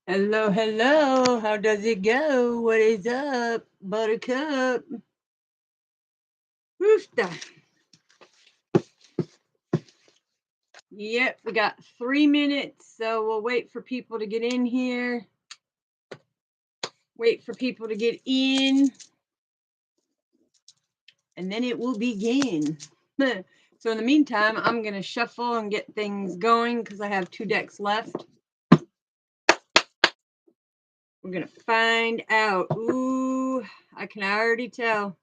Hello, hello. How does it go? What is up, Buttercup? Rooster. Yep, we got 3 minutes, so we'll wait for people to get in here. Wait for people to get in, and then it will begin. So in the meantime, I'm going to shuffle and get things going because I have 2 decks left. We're going to find out. Ooh, I can already tell.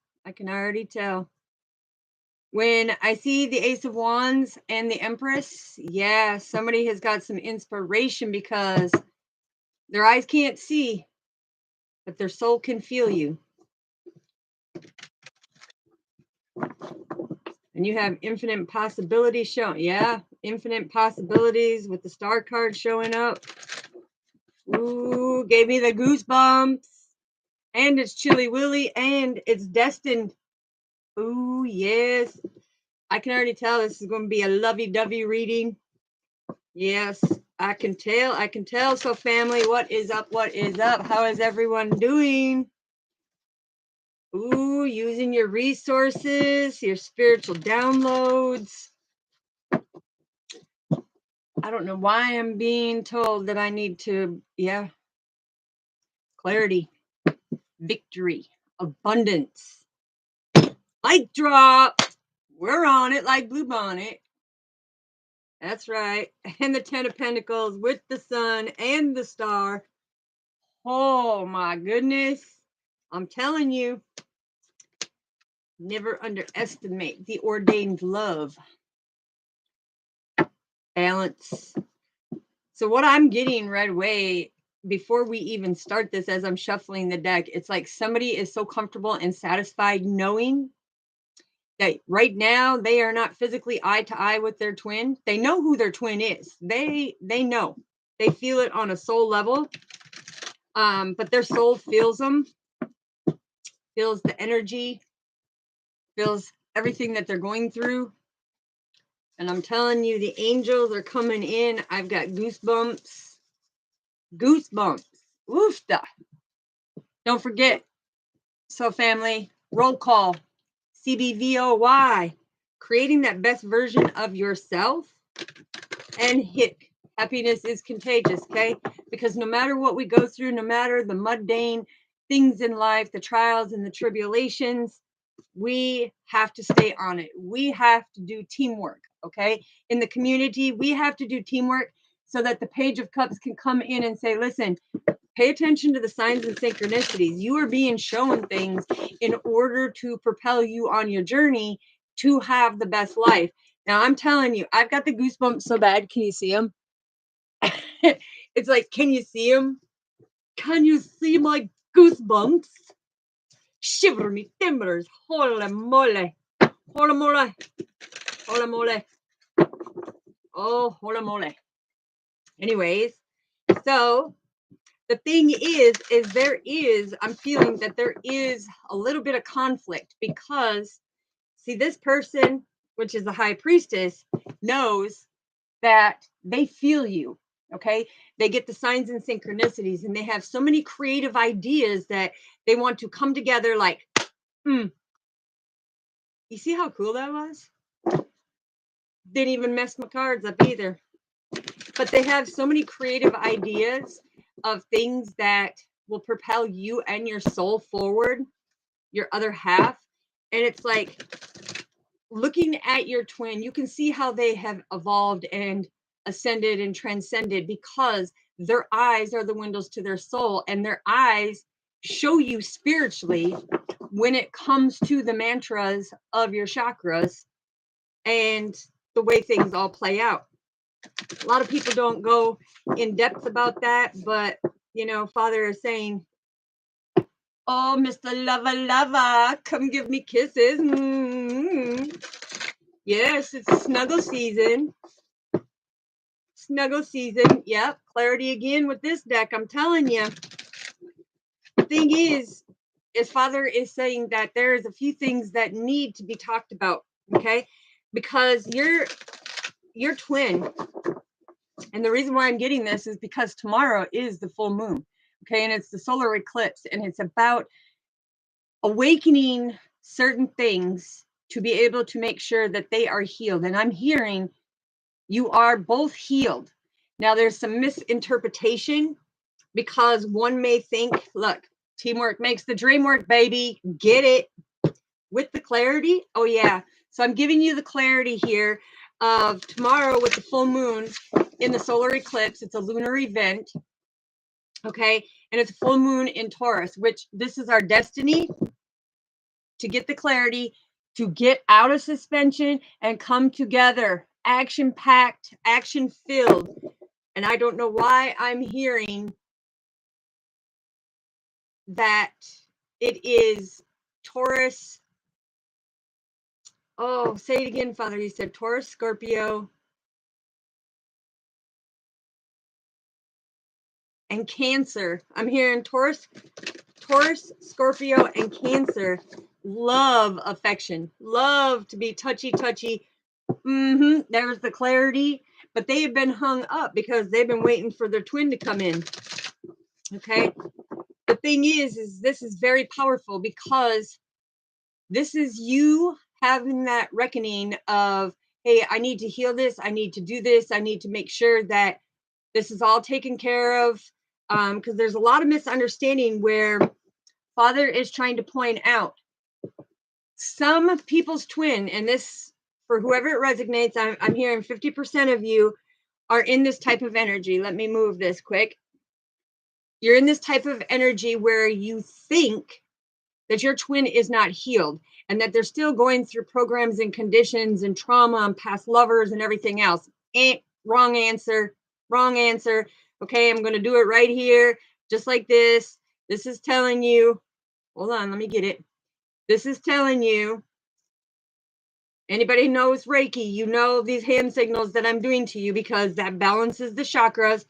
When I see the Ace of Wands and the Empress, yeah, somebody has got some inspiration because their eyes can't see, but their soul can feel you. And you have infinite possibilities shown. Yeah, infinite possibilities with the star card showing up. Ooh, gave me the goosebumps. And it's Chilly Willy and it's destined. Ooh, yes. I can already tell this is going to be a lovey-dovey reading. Yes, I can tell. So family, what is up? How is everyone doing? Ooh, using your resources, your spiritual downloads. I don't know why I'm being told that I need to, clarity, victory, abundance. Mic drop. We're on it like Blue Bonnet. That's right. And the 10 of Pentacles with the sun and the star. Oh my goodness. I'm telling you, never underestimate the ordained love. Balance. So what I'm getting right away before we even start this, as I'm shuffling the deck, it's like somebody is so comfortable and satisfied knowing that right now they are not physically eye to eye with their twin. They know who their twin is. They know. They feel it on a soul level. But their soul feels them, feels the energy, feels everything that they're going through. And I'm telling you, the angels are coming in. I've got goosebumps. Woofda. Don't forget. So family, roll call. CBVOY. Creating that best version of yourself. And hit. Happiness is contagious, okay? Because no matter what we go through, no matter the mundane things in life, the trials and the tribulations, we have to stay on it. We have to do teamwork, okay? In the community, we have to do teamwork so that the Page of Cups can come in and say, listen, pay attention to the signs and synchronicities. You are being shown things in order to propel you on your journey to have the best life. Now, I'm telling you, I've got the goosebumps so bad. Can you see them? It's like, can you see them? Can you see my goosebumps? Shiver me timbers. Holy moly. Holy moly. Holy moly. Oh, holy moly. Anyways, so the thing is I'm feeling that there is a little bit of conflict because, see, this person, which is the high priestess, knows that they feel you. Okay, they get the signs and synchronicities, and they have so many creative ideas that they want to come together. Like, you see how cool that was? Didn't even mess my cards up either. But they have so many creative ideas of things that will propel you and your soul forward, your other half. And it's like looking at your twin, you can see how they have evolved and ascended and transcended because their eyes are the windows to their soul, and their eyes show you spiritually when it comes to the mantras of your chakras and the way things all play out. A lot of people don't go in depth about that, but you know, Father is saying, oh, Mr. Lover, come give me kisses. Mm-hmm. Yes, it's snuggle season. Yep, clarity again with this deck. I'm telling you. The thing is Father is saying that there's a few things that need to be talked about, okay? Because your twin And the reason why I'm getting this is because tomorrow is the full moon. Okay. And it's the solar eclipse. And it's about awakening certain things to be able to make sure that they are healed. And I'm hearing you are both healed. Now, there's some misinterpretation because one may think, look, teamwork makes the dream work, baby. Get it? With the clarity. Oh, yeah. So I'm giving you the clarity here of tomorrow with the full moon in the solar eclipse. It's a lunar event. Okay. And it's a full moon in Taurus, which this is our destiny to get the clarity, to get out of suspension and come together, action packed, action filled. And I don't know why I'm hearing that it is Taurus. Oh, say it again, Father. You said Taurus, Scorpio, and Cancer. I'm hearing Taurus, Scorpio, and Cancer love affection, love to be touchy. There's the clarity, but they have been hung up because they've been waiting for their twin to come in. Okay. The thing is this is very powerful because this is you having that reckoning of, hey, I need to heal this. I need to do this. I need to make sure that this is all taken care of. Because there's a lot of misunderstanding where Father is trying to point out some people's twin, and this, for whoever it resonates, I'm hearing 50% of you are in this type of energy. Let me move this quick. You're in this type of energy where you think that your twin is not healed and that they're still going through programs and conditions and trauma and past lovers and everything else. Wrong answer. Okay, I'm going to do it right here, just like this. This is telling you, hold on, let me get it. This is telling you, anybody who knows Reiki, you know these hand signals that I'm doing to you because that balances the chakras.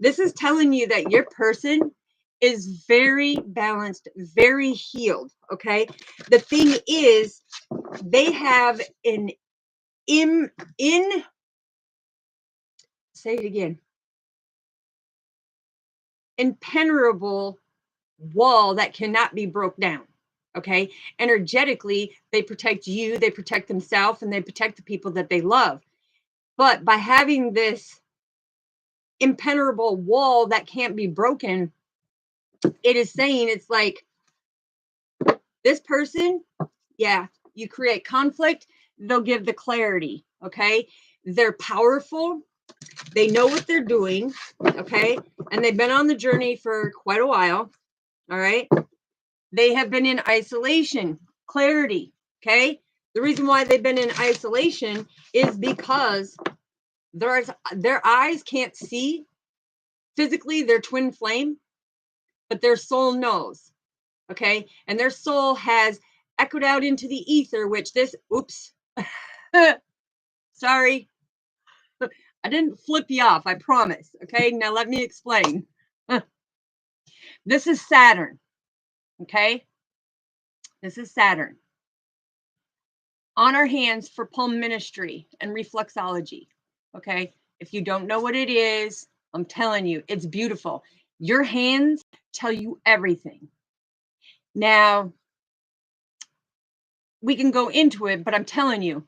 This is telling you that your person is very balanced, very healed. Okay. The thing is, they have an say it again, impenetrable wall that cannot be broke down. Okay. Energetically, they protect you, they protect themselves, and they protect the people that they love. But by having this impenetrable wall that can't be broken, it is saying it's like this person, yeah, you create conflict, they'll give the clarity. Okay. They're powerful. They know what they're doing. Okay. And they've been on the journey for quite a while. All right. They have been in isolation, clarity. Okay. The reason why they've been in isolation is because their eyes can't see physically their twin flame, but their soul knows. Okay. And their soul has echoed out into the ether, which this, oops, sorry. I didn't flip you off, I promise. Okay. Now let me explain. This is Saturn. Okay. This is Saturn. On our hands for palm ministry and reflexology. Okay. If you don't know what it is, I'm telling you, it's beautiful. Your hands tell you everything. Now, we can go into it, but I'm telling you,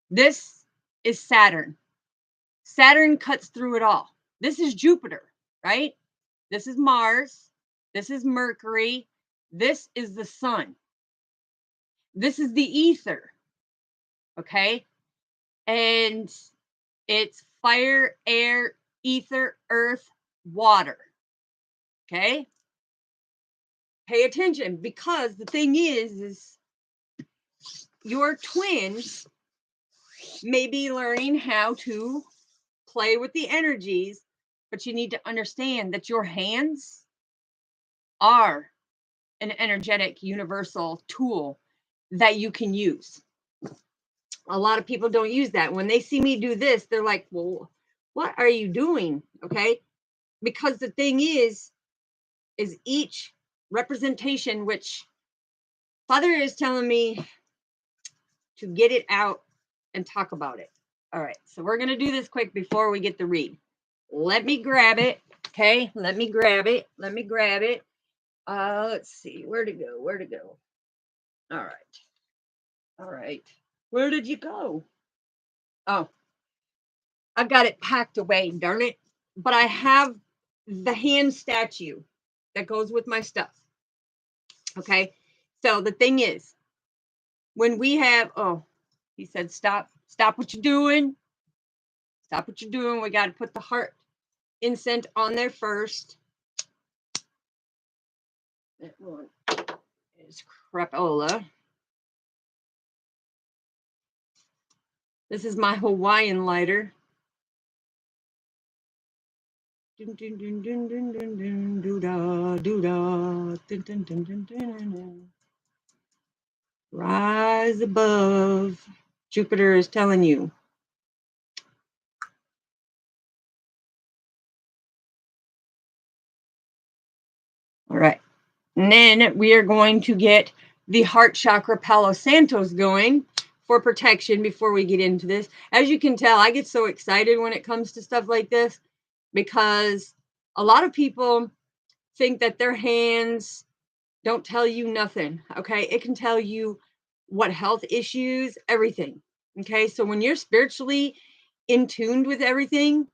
this is Saturn. Saturn cuts through it all. This is Jupiter, right? This is Mars. This is Mercury. This is the sun. This is the ether. Okay. And it's fire, air, ether, earth, water. Okay. Pay attention, because the thing is your twin may be learning how to play with the energies, but you need to understand that your hands are an energetic universal tool that you can use. A lot of people don't use that. When they see me do this, they're like, well, what are you doing? Okay. Because the thing is each representation, which Father is telling me to get it out and talk about it. All right, so we're going to do this quick before we get the read. Let me grab it. Okay, let me grab it. Let me grab it. Let's see, where to go? Where to go? All right. All right. Where did you go? Oh, I've got it packed away, darn it. But I have the hand statue that goes with my stuff. Okay. So the thing is, when we have, oh, he said, stop what you're doing. Stop what you're doing. We got to put the heart incense on there first. That one is crapola. This is my Hawaiian lighter. Dun, dun, dun, dun, dun, dun, dun, doo-da, doo-da, dun, dun, dun, dun, dun, dun. Rise above. Jupiter is telling you. All right. And then we are going to get the heart chakra Palo Santos going for protection before we get into this. As you can tell, I get so excited when it comes to stuff like this because a lot of people think that their hands don't tell you nothing. Okay. It can tell you what health issues, everything. Okay. So when you're spiritually in tuned with everything,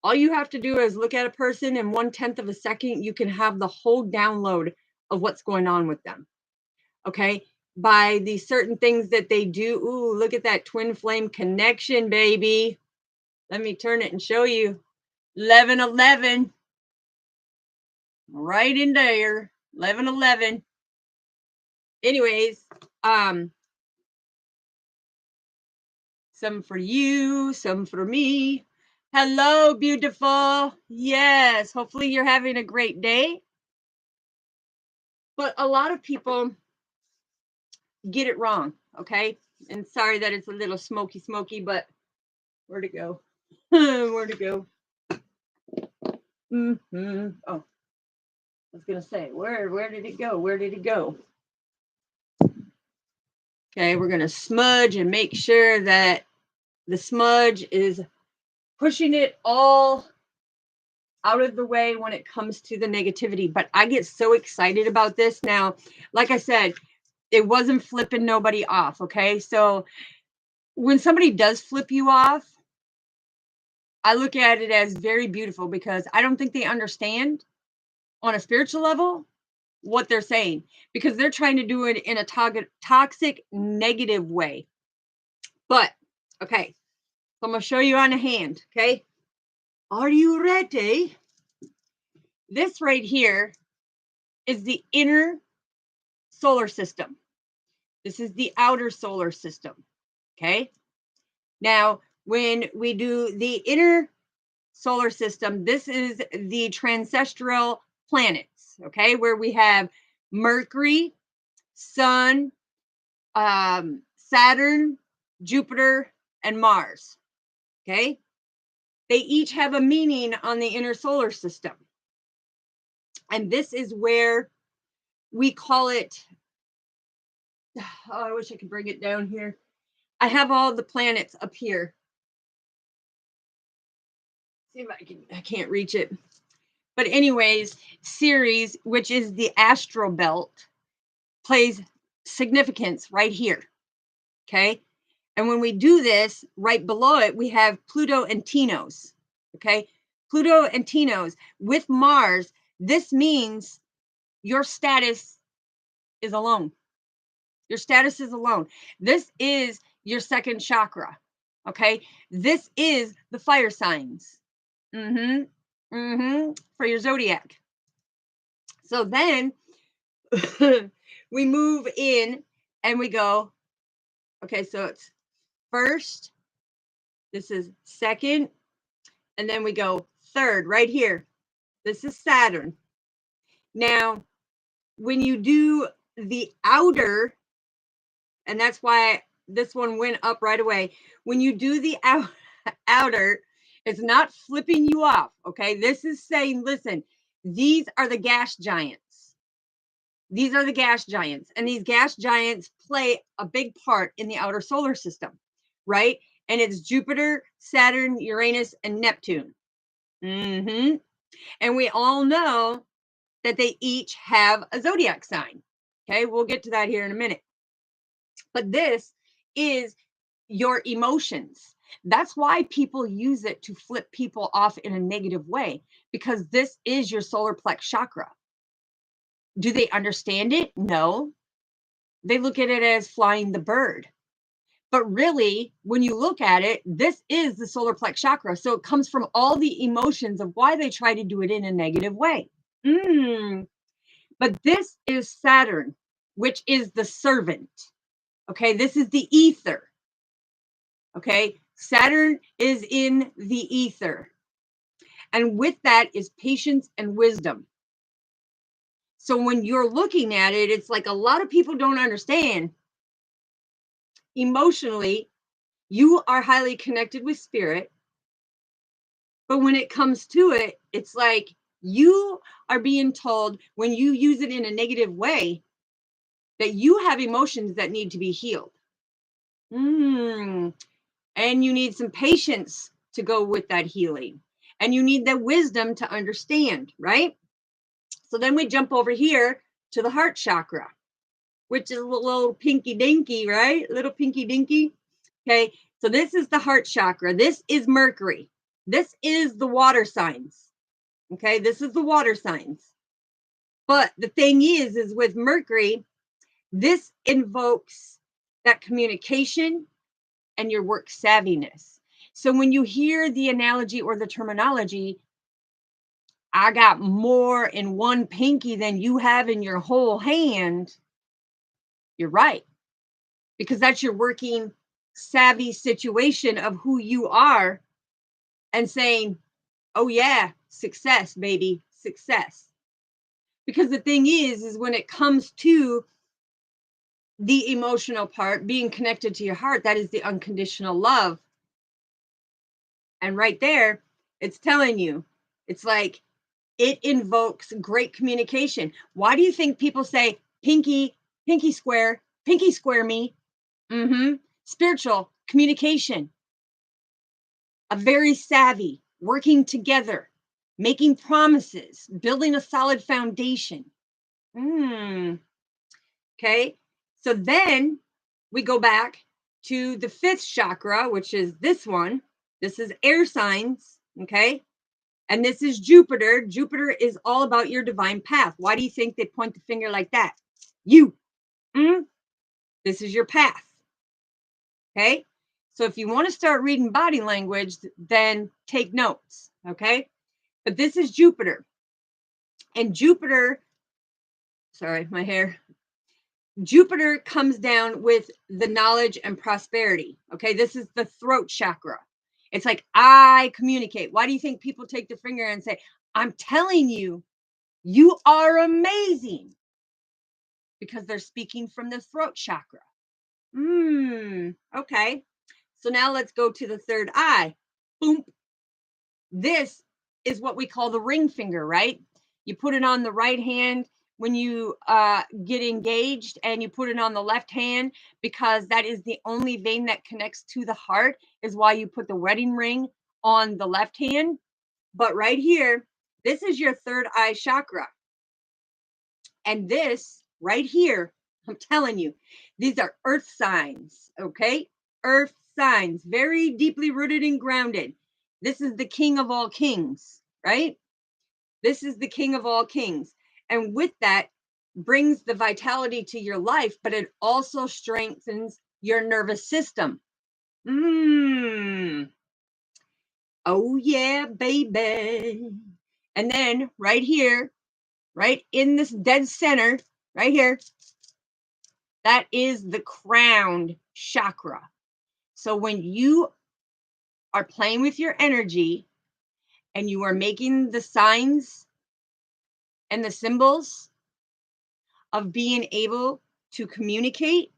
all you have to do is look at a person in 1/10 of a second, you can have the whole download of what's going on with them. Okay. By the certain things that they do. Ooh, look at that twin flame connection, baby. Let me turn it and show you. 1111. Right in there. 1111. Anyways, some for you, some for me. Hello, beautiful. Yes, hopefully you're having a great day. But a lot of people get it wrong, okay? And sorry that it's a little smoky, but where'd it go? Where'd it go? Oh, I was gonna say, where did it go? Where did it go? Okay, we're gonna smudge and make sure that the smudge is pushing it all out of the way when it comes to the negativity. But I get so excited about this now. Like I said, it wasn't flipping nobody off. Okay. So when somebody does flip you off, I look at it as very beautiful because I don't think they understand on a spiritual level what they're saying because they're trying to do it in a toxic, negative way. But okay. So I'm going to show you on a hand. Okay. Are you ready? This right here is the inner solar system. This is the outer solar system. Okay. Now, when we do the inner solar system, this is the ancestral planets. Okay. Where we have Mercury, Sun, Saturn, Jupiter, and Mars. Okay. They each have a meaning on the inner solar system. And this is where we call it. Oh, I wish I could bring it down here. I have all the planets up here. See if I can't reach it. But anyways, Ceres, which is the astral belt, plays significance right here. Okay. And when we do this, right below it, we have Pluto and Tenos. Okay. Pluto and Tenos with Mars. This means your status is alone. Your status is alone. This is your second chakra. Okay. This is the fire signs. For your zodiac. So then we move in and we go, okay, so it's first, this is second, and then we go third right here. This is Saturn. Now, when you do the outer, and that's why this one went up right away. When you do the outer, it's not flipping you off. Okay. This is saying, listen, these are the gas giants. These are the gas giants. And these gas giants play a big part in the outer solar system, right? and it's Jupiter, Saturn, Uranus, and Neptune. And we all know that they each have a zodiac sign. Okay, we'll get to that here in a minute. But this is your emotions. That's why people use it to flip people off in a negative way, because this is your solar plex chakra. Do they understand it? No. They look at it as flying the bird. But really, when you look at it, this is the solar plex chakra. So it comes from all the emotions of why they try to do it in a negative way. But this is Saturn, which is the servant. Okay, this is the ether. Okay, Saturn is in the ether. And with that is patience and wisdom. So when you're looking at it, it's like a lot of people don't understand. Emotionally, you are highly connected with spirit. But when it comes to it, it's like you are being told when you use it in a negative way that you have emotions that need to be healed. And you need some patience to go with that healing. And you need the wisdom to understand, right? So then we jump over here to the heart chakra, which is a little pinky dinky, right? Little pinky dinky. Okay. So this is the heart chakra. This is Mercury. This is the water signs. Okay. This is the water signs. But the thing is with Mercury, this invokes that communication and your work savviness. So when you hear the analogy or the terminology, I got more in one pinky than you have in your whole hand, you're right. Because that's your working savvy situation of who you are and saying, oh yeah, success, baby, success. Because the thing is when it comes to the emotional part, being connected to your heart, that is the unconditional love. And right there, it's telling you, it's like it invokes great communication. Why do you think people say pinky square me? Spiritual communication, a very savvy, working together, making promises, building a solid foundation. Okay. So then we go back to the fifth chakra, which is this one. This is air signs. Okay. And this is Jupiter. Jupiter is all about your divine path. Why do you think they point the finger like that? You. This is your path. Okay. So if you want to start reading body language, then take notes. Okay. But this is Jupiter. And Jupiter, sorry, my hair. Jupiter comes down with the knowledge and prosperity. Okay. This is the throat chakra. It's like, I communicate. Why do you think people take the finger and say, I'm telling you, you are amazing? Because they're speaking from the throat chakra. Okay. So now let's go to the third eye. Boom. This is what we call the ring finger, right? You put it on the right hand when you get engaged, and you put it on the left hand because that is the only vein that connects to the heart, is why you put the wedding ring on the left hand. But right here, this is your third eye chakra. And this right here, I'm telling you, these are earth signs, okay? Earth signs, very deeply rooted and grounded. This is the king of all kings, right? This is the king of all kings. And with that brings the vitality to your life, but it also strengthens your nervous system. Oh yeah, baby. And then right here, right in this dead center, right here, that is the crown chakra. So when you are playing with your energy and you are making the signs and the symbols of being able to communicate,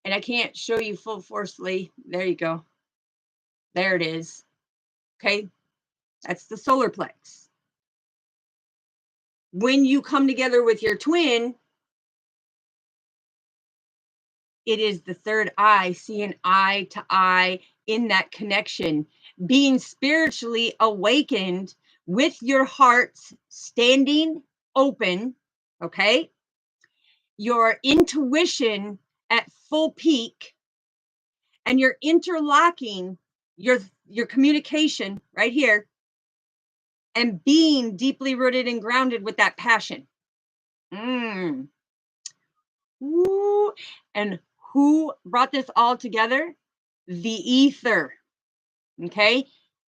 and I can't show you full forcefully. There you go. There it is. Okay. That's the solar plex. When you come together with your twin, It is the third eye, seeing eye to eye in that connection, being spiritually awakened with your hearts standing open, okay? Your intuition at full peak, and you're interlocking your communication right here and being deeply rooted and grounded with that passion. Ooh. And who brought this all together? The ether. Okay?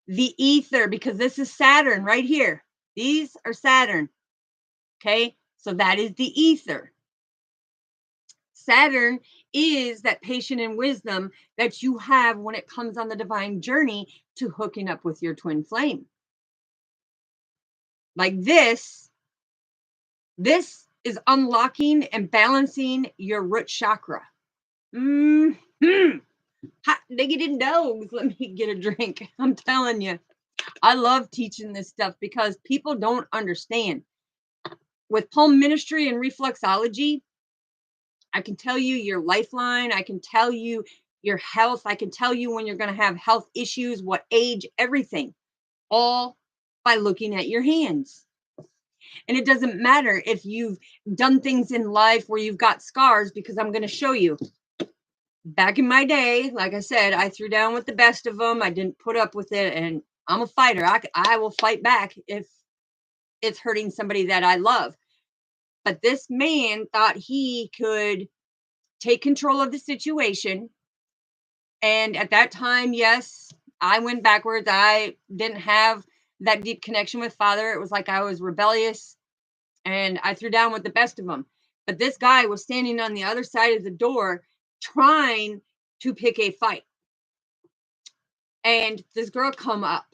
The ether, because this is Saturn right here. These are Saturn. Okay? So that is the ether. Saturn is that patience and wisdom that you have when it comes on the divine journey to hooking up with your twin flame. Like this is unlocking and balancing your root chakra. Hot diggity dogs. Let me get a drink. I'm telling you, I love teaching this stuff because people don't understand. With palm ministry and reflexology, I can tell you your lifeline. I can tell you your health. I can tell you when you're going to have health issues, what age, everything, all by looking at your hands. And it doesn't matter if you've done things in life where you've got scars, because I'm going to show you. Back in my day, like I said, I threw down with the best of them. I didn't put up with it. And I'm a fighter. I will fight back if it's hurting somebody that I love. But this man thought he could take control of the situation. And at that time, yes, I went backwards. I didn't have that deep connection with Father. It was like I was rebellious and I threw down with the best of them. But this guy was standing on the other side of the door trying to pick a fight. And this girl come up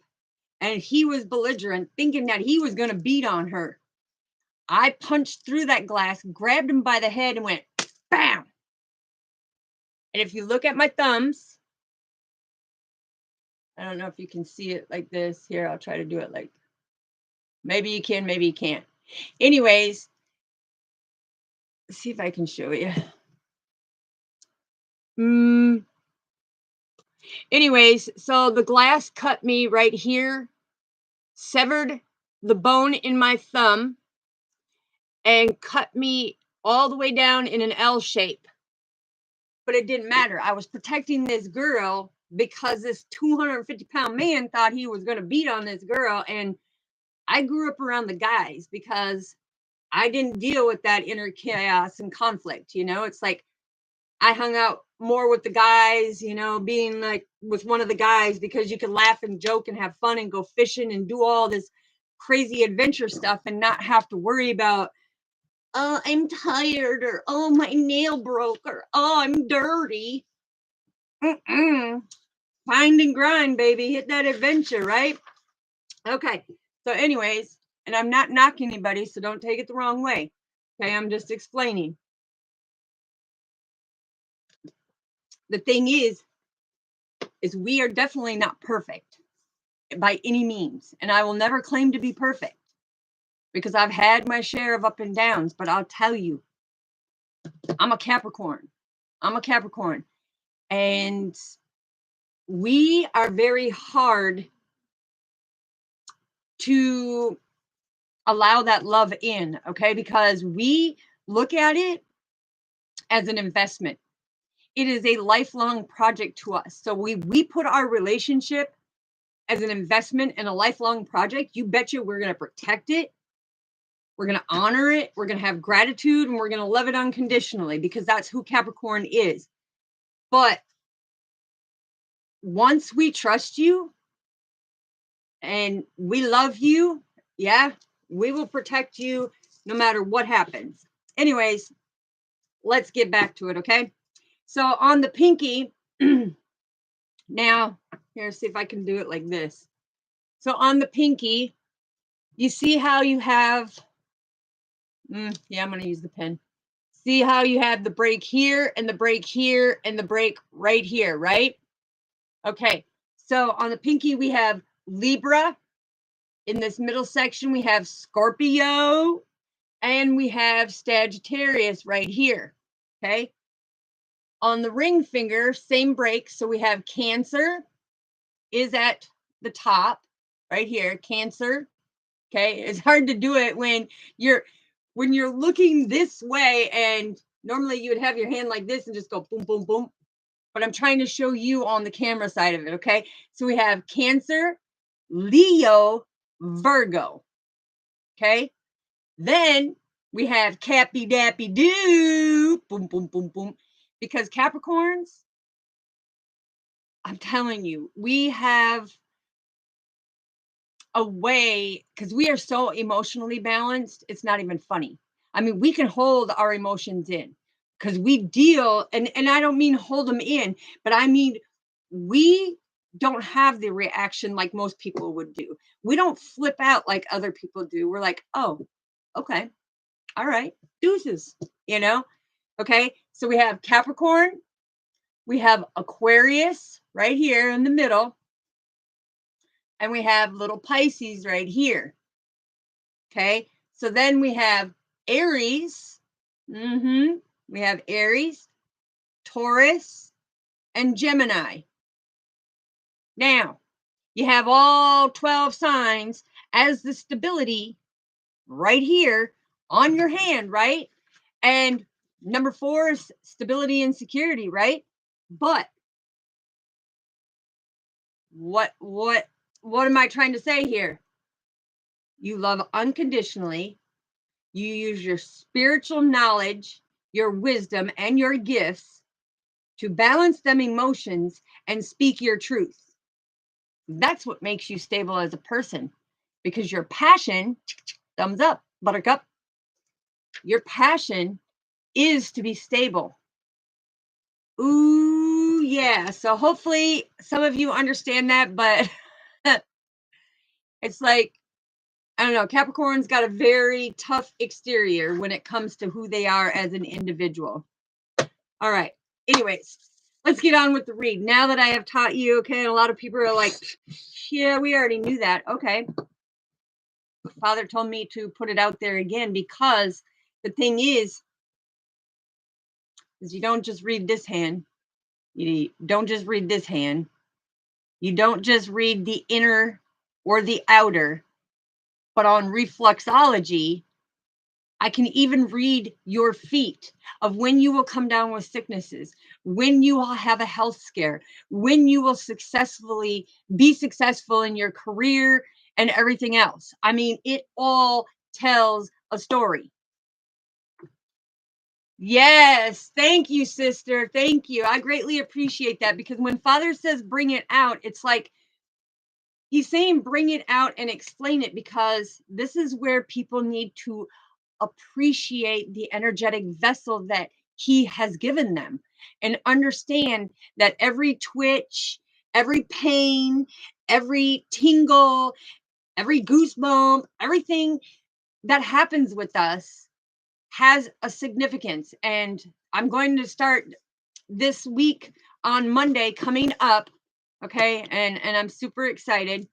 and he was belligerent, thinking that he was going to beat on her. I punched through that glass, grabbed him by the head and went, bam. And if you look at my thumbs, I don't know if you can see it like this. Here, I'll try to do it like, maybe you can, maybe you can't. Anyways, let's see if I can show you. Anyways, so the glass cut me right here, severed the bone in my thumb, and cut me all the way down in an L shape. But it didn't matter. I was protecting this girl because this 250-pound man thought he was going to beat on this girl. And I grew up around the guys because I didn't deal with that inner chaos and conflict. You know, it's like I hung out more with the guys, you know, being like with one of the guys because you could laugh and joke and have fun and go fishing and do all this crazy adventure stuff and not have to worry about, oh, I'm tired, or oh, my nail broke, or oh, I'm dirty. Find and grind, baby. Hit that adventure, right? Okay. So anyways, and I'm not knocking anybody, so don't take it the wrong way. Okay, I'm just explaining. The thing is we are definitely not perfect by any means. And I will never claim to be perfect because I've had my share of up and downs, but I'll tell you, I'm a Capricorn. And we are very hard to allow that love in, okay? Because we look at it as an investment. It is a lifelong project to us. So we put our relationship as an investment and a lifelong project. You betcha we're going to protect it. We're going to honor it. We're going to have gratitude, and we're going to love it unconditionally because that's who Capricorn is. But once we trust you and we love you, yeah, we will protect you no matter what happens. Anyways, let's get back to it, okay? So on the pinky, now, here, see if I can do it like this. So on the pinky, you see how you have, yeah, I'm going to use the pen. See how you have the break here and the break here and the break right here, right? Okay, so on the pinky, we have Libra. In this middle section, we have Scorpio, and we have Sagittarius right here, okay? On the ring finger, same break. So we have Cancer is at the top right here. Cancer. Okay. It's hard to do it when you're looking this way, and normally you would have your hand like this and just go boom, boom, boom. But I'm trying to show you on the camera side of it. Okay. So we have Cancer, Leo, Virgo. Okay. Then we have Cappy Dappy Doo. Boom, boom, boom, boom. Because Capricorns, I'm telling you, we have a way, because we are so emotionally balanced, it's not even funny. I mean, we can hold our emotions in because we deal, and I don't mean hold them in, but I mean, we don't have the reaction like most people would do. We don't flip out like other people do. We're like, oh, okay, all right, deuces, you know? Okay, so we have Capricorn, we have Aquarius right here in the middle, and we have little Pisces right here. Okay, so then we have Aries. We have Aries, Taurus, and Gemini. Now, you have all 12 signs as the stability right here on your hand, right? And number 4 is stability and security, right? But what am I trying to say here? You love unconditionally. You use your spiritual knowledge, your wisdom, and your gifts to balance them emotions and speak your truth. That's what makes you stable as a person, because your passion, thumbs up, buttercup, your passion is to be stable. Ooh, yeah. So hopefully some of you understand that, but it's like, I don't know, Capricorn's got a very tough exterior when it comes to who they are as an individual. All right. Anyways, let's get on with the read. Now that I have taught you, okay, and a lot of people are like, yeah, we already knew that. Okay. Father told me to put it out there again, because the thing is you don't just read this hand. You don't just read this hand. You don't just read the inner or the outer, but on reflexology, I can even read your feet of when you will come down with sicknesses, when you will have a health scare, when you will be successful in your career and everything else. I mean, it all tells a story. Yes. Thank you, sister. Thank you. I greatly appreciate that, because when Father says bring it out, it's like he's saying bring it out and explain it, because this is where people need to appreciate the energetic vessel that he has given them, and understand that every twitch, every pain, every tingle, every goosebump, everything that happens with us has a significance. And I'm going to start this week on Monday coming up. Okay. And I'm super excited,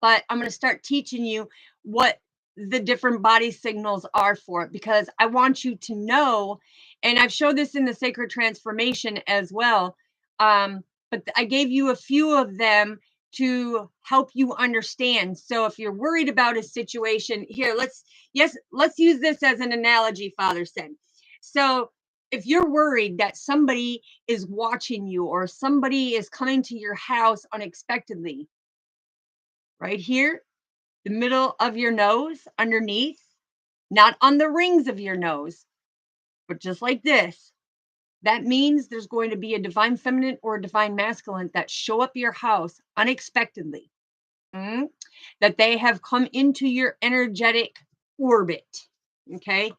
but I'm going to start teaching you what the different body signals are for it, because I want you to know, and I've showed this in the sacred transformation as well. But I gave you a few of them to help you understand. So if you're worried about a situation here, let's use this as an analogy, Father said. So if you're worried that somebody is watching you, or somebody is coming to your house unexpectedly, right here, the middle of your nose, underneath, not on the rings of your nose, but just like this. That means there's going to be a divine feminine or a divine masculine that show up your house unexpectedly, that they have come into your energetic orbit. Okay.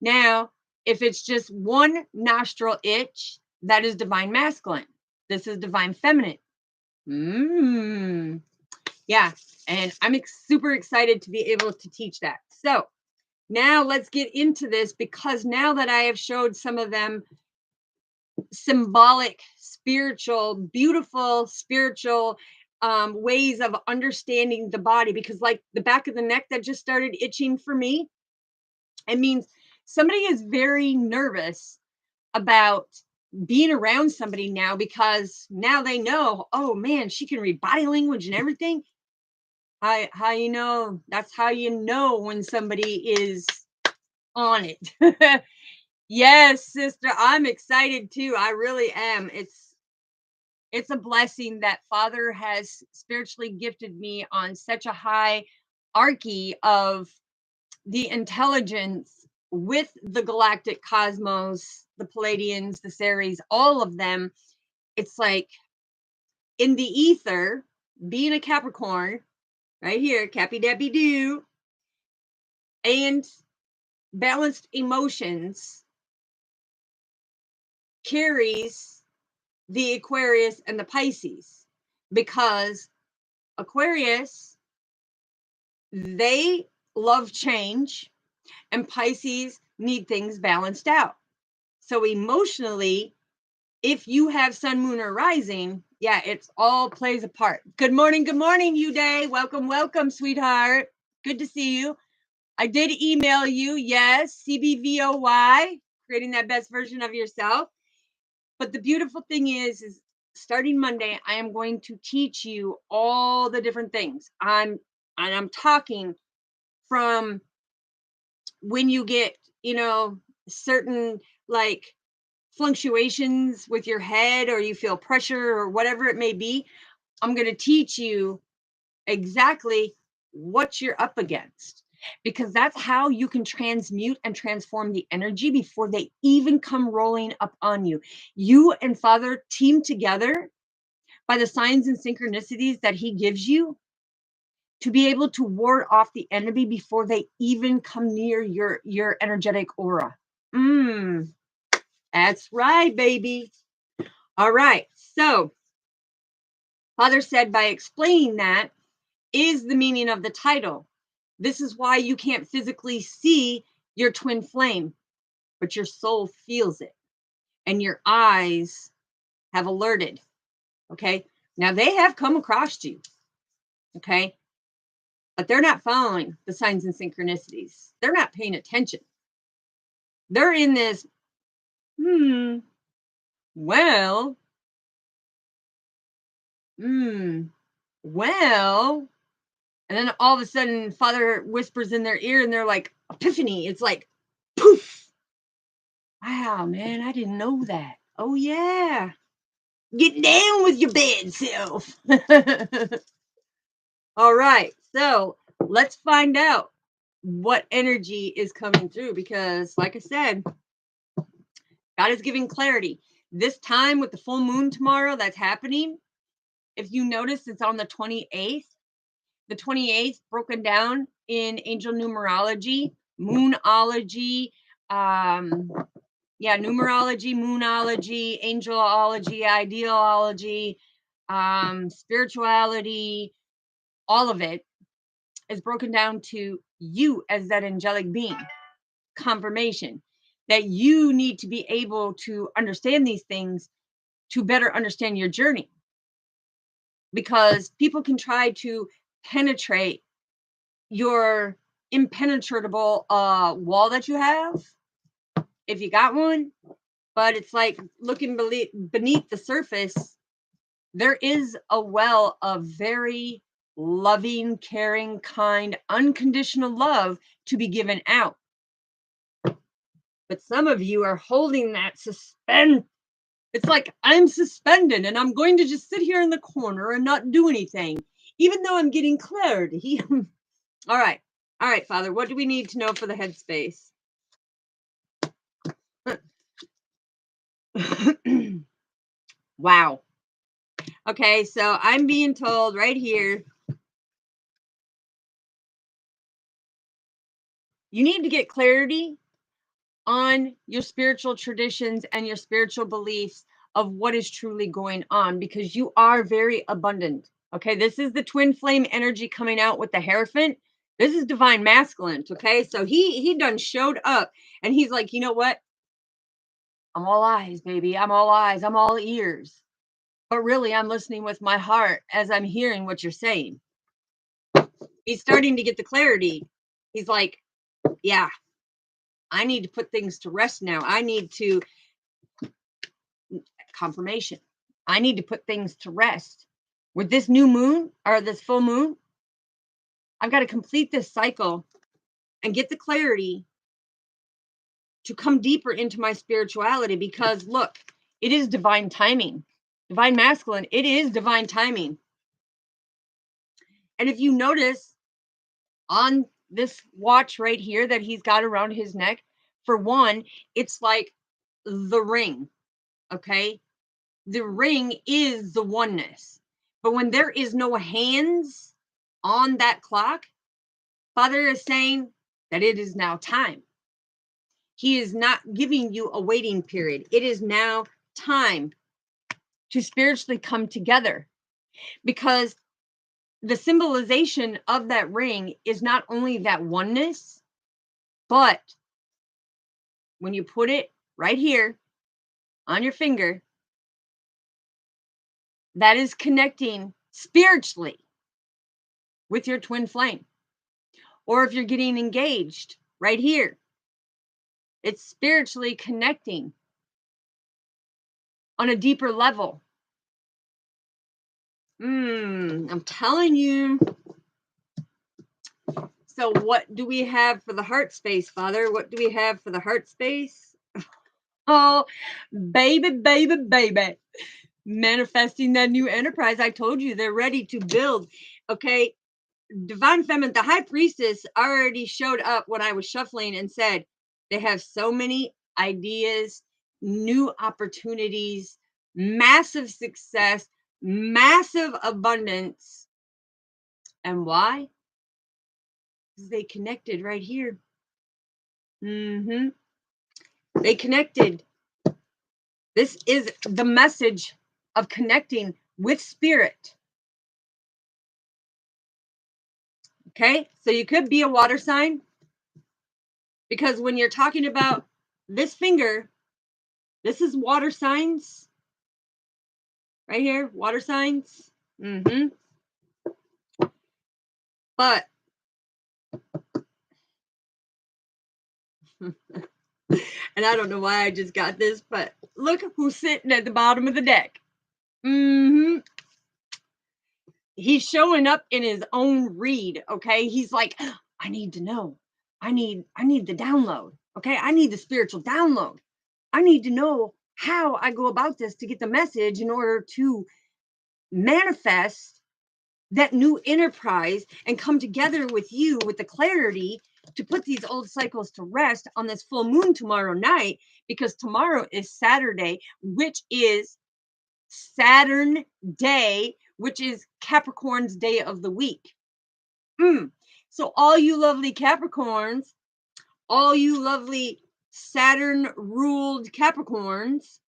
Now, if it's just one nostril itch, that is divine masculine. This is divine feminine. Yeah. And I'm super excited to be able to teach that. So now let's get into this, because now that I have showed some of them symbolic, spiritual, beautiful, spiritual ways of understanding the body, because like the back of the neck that just started itching for me, it means somebody is very nervous about being around somebody now, because now they know, oh man, she can read body language and everything. How you know? That's how you know when somebody is on it. Yes, sister, I'm excited too. I really am. It's a blessing that Father has spiritually gifted me on such a high archy of the intelligence with the galactic cosmos, the Palladians, the Ceres, all of them. It's like in the ether, being a Capricorn, right here, Cappy Dappy Doo, and balanced emotions carries the Aquarius and the Pisces, because Aquarius, they love change, and Pisces need things balanced out. So emotionally, if you have sun, moon, or rising, yeah, it's all plays a part. Good morning, you day. Welcome, welcome, sweetheart. Good to see you. I did email you, yes, CBVOY, creating that best version of yourself. But the beautiful thing is starting Monday, I am going to teach you all the different things. I'm talking from when you get, certain like fluctuations with your head, or you feel pressure or whatever it may be. I'm going to teach you exactly what you're up against, because that's how you can transmute and transform the energy before they even come rolling up on you. You and Father team together by the signs and synchronicities that he gives you to be able to ward off the enemy before they even come near your energetic aura. That's right, baby. All right. So Father said, by explaining that is the meaning of the title. This is why you can't physically see your twin flame, but your soul feels it, and your eyes have alerted. Okay. Now they have come across you. Okay. But they're not following the signs and synchronicities. They're not paying attention. They're in this, well, well, and then all of a sudden Father whispers in their ear and they're like, epiphany. It's like, poof. Wow, man, I didn't know that. Oh, yeah. Get down with your bad self. All right. So let's find out what energy is coming through, because, like I said, God is giving clarity. This time with the full moon tomorrow that's happening, if you notice, it's on the 28th. The 28th, broken down in angel numerology, moonology, numerology, moonology, angelology, ideology, spirituality, all of it is broken down to you as that angelic being. Confirmation that you need to be able to understand these things to better understand your journey, because people can try to penetrate your impenetrable wall that you have, if you got one. But it's like looking beneath the surface, there is a well of very loving, caring, kind, unconditional love to be given out. But some of you are holding that suspense. It's like, I'm suspended and I'm going to just sit here in the corner and not do anything, even though I'm getting clarity. All right. All right, Father, what do we need to know for the headspace? Wow. Okay, so I'm being told right here, you need to get clarity on your spiritual traditions and your spiritual beliefs of what is truly going on, because you are very abundant. Okay, this is the twin flame energy coming out with the Hierophant. This is divine masculine. Okay, so he done showed up, and he's like, you know what? I'm all eyes, baby. I'm all eyes. I'm all ears. But really, I'm listening with my heart as I'm hearing what you're saying. He's starting to get the clarity. He's like, yeah, I need to put things to rest now. I need to confirmation. I need to put things to rest. With this new moon or this full moon, I've got to complete this cycle and get the clarity to come deeper into my spirituality, because look, it is divine timing. Divine masculine, it is divine timing. And if you notice on this watch right here that he's got around his neck, for one, it's like the ring, okay? The ring is the oneness. But when there is no hands on that clock, Father is saying that it is now time. He is not giving you a waiting period. It is now time to spiritually come together, because the symbolization of that ring is not only that oneness, but when you put it right here on your finger, that is connecting spiritually with your twin flame. Or if you're getting engaged right here, it's spiritually connecting on a deeper level. I'm telling you. So what do we have for the heart space, Father? What do we have for the heart space? Oh, baby, baby, baby. Manifesting that new enterprise. I told you they're ready to build. Okay. Divine Feminine, the high priestess already showed up when I was shuffling and said, they have so many ideas, new opportunities, massive success, massive abundance. And why? Because they connected right here. They connected. This is the message of connecting with spirit. Okay, so you could be a water sign, because when you're talking about this finger, this is water signs. Right here, water signs. But and I don't know why I just got this, but look who's sitting at the bottom of the deck. He's showing up in his own read, okay? He's like, I need to know. I need the download, okay? I need the spiritual download. I need to know how I go about this to get the message in order to manifest that new enterprise and come together with you with the clarity to put these old cycles to rest on this full moon tomorrow night, because tomorrow is Saturday, which is Saturn day, which is Capricorn's day of the week. So all you lovely Capricorns, all you lovely Saturn ruled Capricorns,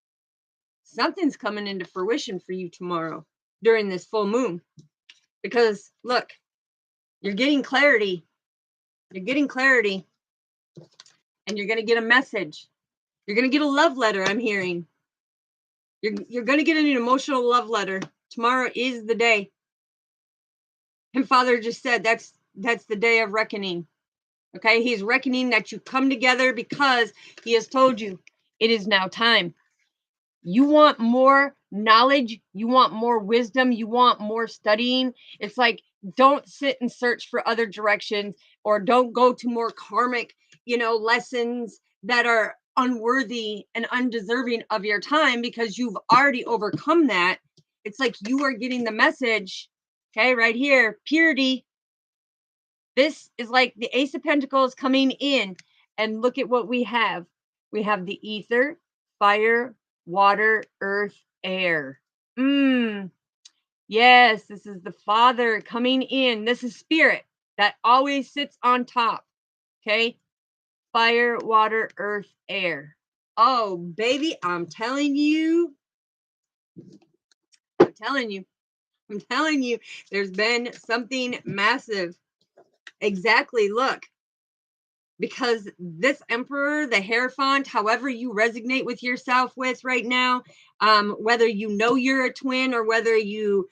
something's coming into fruition for you tomorrow during this full moon. Because look, you're getting clarity. You're getting clarity. And you're going to get a message. You're going to get a love letter, I'm hearing. You're going to get an emotional love letter. Tomorrow is the day. And Father just said that's the day of reckoning. Okay? He's reckoning that you come together, because he has told you it is now time. You want more knowledge, you want more wisdom, you want more studying. It's like, don't sit and search for other directions, or don't go to more karmic, lessons that are unworthy and undeserving of your time, because you've already overcome that. It's like you are getting the message, okay, right here, purity. This is like the Ace of Pentacles coming in, and look at what we have. We have the ether, fire, water, earth, air. Yes, this is the Father coming in. This is spirit that always sits on top. Okay. Fire, water, earth, air. Oh, baby, I'm telling you, there's been something massive. Exactly. Look, because this emperor, the Hierophant, however you resonate with yourself with right now, whether you know you're a twin or whether you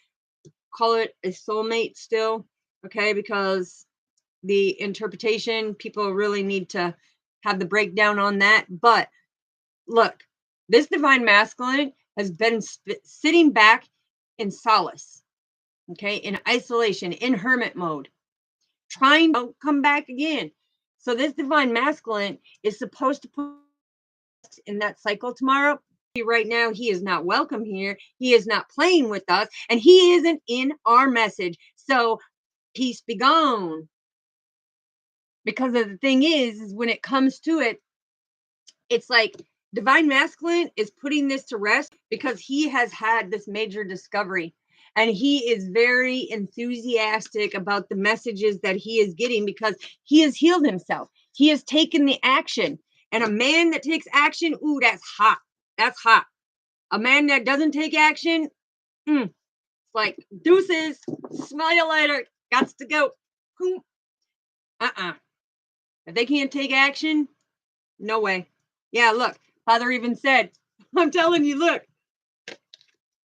call it a soulmate still, okay, because the interpretation, people really need to have the breakdown on that. But look, this divine masculine has been sitting back in solace, okay, in isolation, in hermit mode, trying to come back again. So this divine masculine is supposed to put in that cycle tomorrow. Right now, he is not welcome here. He is not playing with us, and he isn't in our message. So peace be gone. Because of the thing is when it comes to it, it's like divine masculine is putting this to rest because he has had this major discovery, and he is very enthusiastic about the messages that he is getting because he has healed himself. He has taken the action, and a man that takes action, ooh, that's hot. That's hot. A man that doesn't take action, it's like deuces, smell you later, got to go. If they can't take action, no way. Yeah, look, Father even said, I'm telling you, look,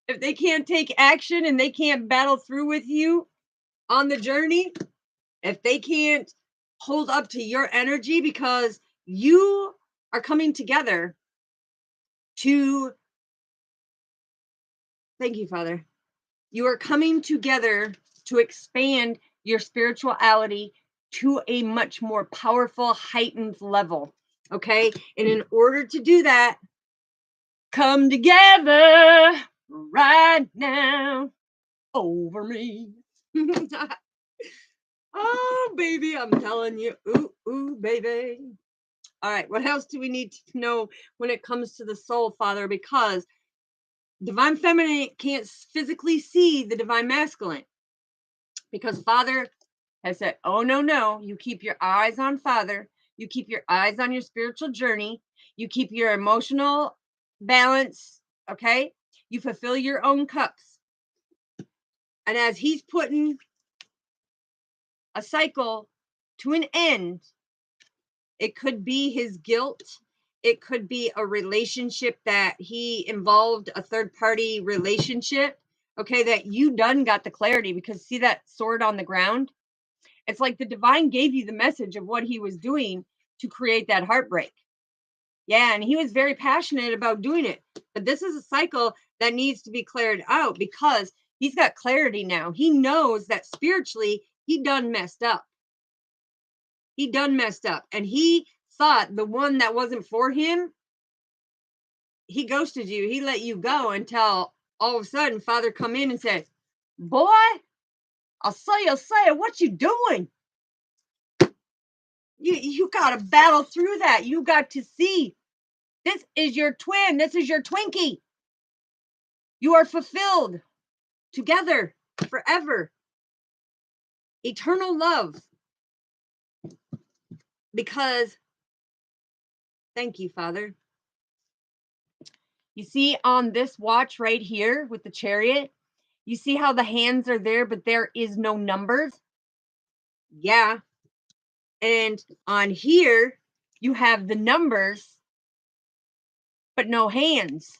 if they can't take action and they can't battle through with you on the journey, if they can't hold up to your energy, because you are coming together to, thank you, Father. You are coming together to expand your spirituality to a much more powerful, heightened level. Okay. And in order to do that, come together right now over me. Oh, baby, I'm telling you. Ooh, ooh, baby. All right. What else do we need to know when it comes to the soul, Father? Because divine feminine can't physically see the divine masculine. Because Father has said, oh, no, no. You keep your eyes on Father. You keep your eyes on your spiritual journey. You keep your emotional balance. Okay. You fulfill your own cups. And as he's putting a cycle to an end, it could be his guilt. It could be a relationship that he involved, a third party relationship. Okay, that you done got the clarity, because see that sword on the ground? It's like the divine gave you the message of what he was doing to create that heartbreak. Yeah, and he was very passionate about doing it. But this is a cycle that needs to be cleared out because he's got clarity now. He knows that spiritually he done messed up. He done messed up. And he thought the one that wasn't for him, he ghosted you. He let you go until all of a sudden Father come in and said, boy, I'll say, what you doing? You got to battle through that. You got to see this is your twin. This is your Twinkie. You are fulfilled together forever. Eternal love. Because, thank you, Father. You see on this watch right here with the chariot, you see how the hands are there, but there is no numbers? Yeah. And on here, you have the numbers, but no hands.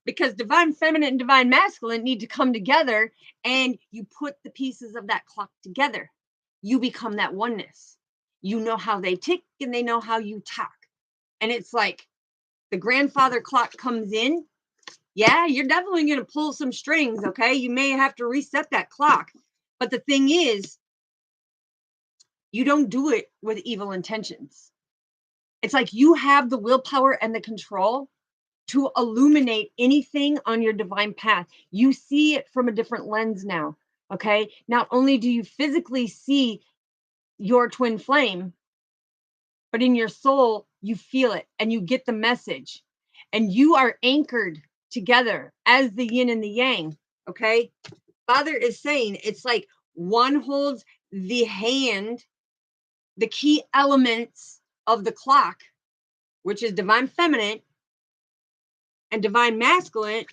Because divine feminine and divine masculine need to come together, and you put the pieces of that clock together. You become that oneness. You know how they tick and they know how you talk. And it's like the grandfather clock comes in. Yeah, you're definitely going to pull some strings, okay? You may have to reset that clock. But the thing is, you don't do it with evil intentions. It's like you have the willpower and the control to illuminate anything on your divine path. You see it from a different lens now, okay? Not only do you physically see your twin flame, but in your soul, you feel it and you get the message. And you are anchored together as the yin and the yang, okay? Father is saying it's like one holds the hand, the key elements of the clock, which is divine feminine, and divine masculine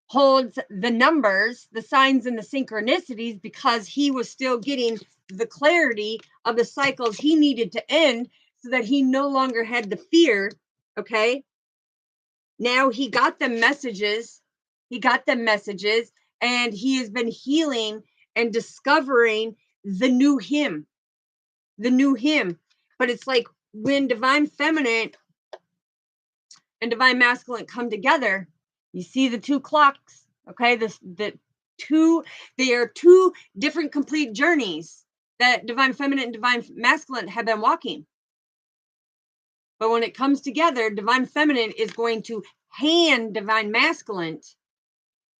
holds the numbers, the signs, and the synchronicities, because he was still getting the clarity of the cycles he needed to end so that he no longer had the fear. Okay. Now he got them messages. He got them messages, and he has been healing and discovering the new him, the new him. But it's like when divine feminine and divine masculine come together, you see the two clocks, okay? They are two different complete journeys that divine feminine and divine masculine have been walking. But when it comes together, divine feminine is going to hand divine masculine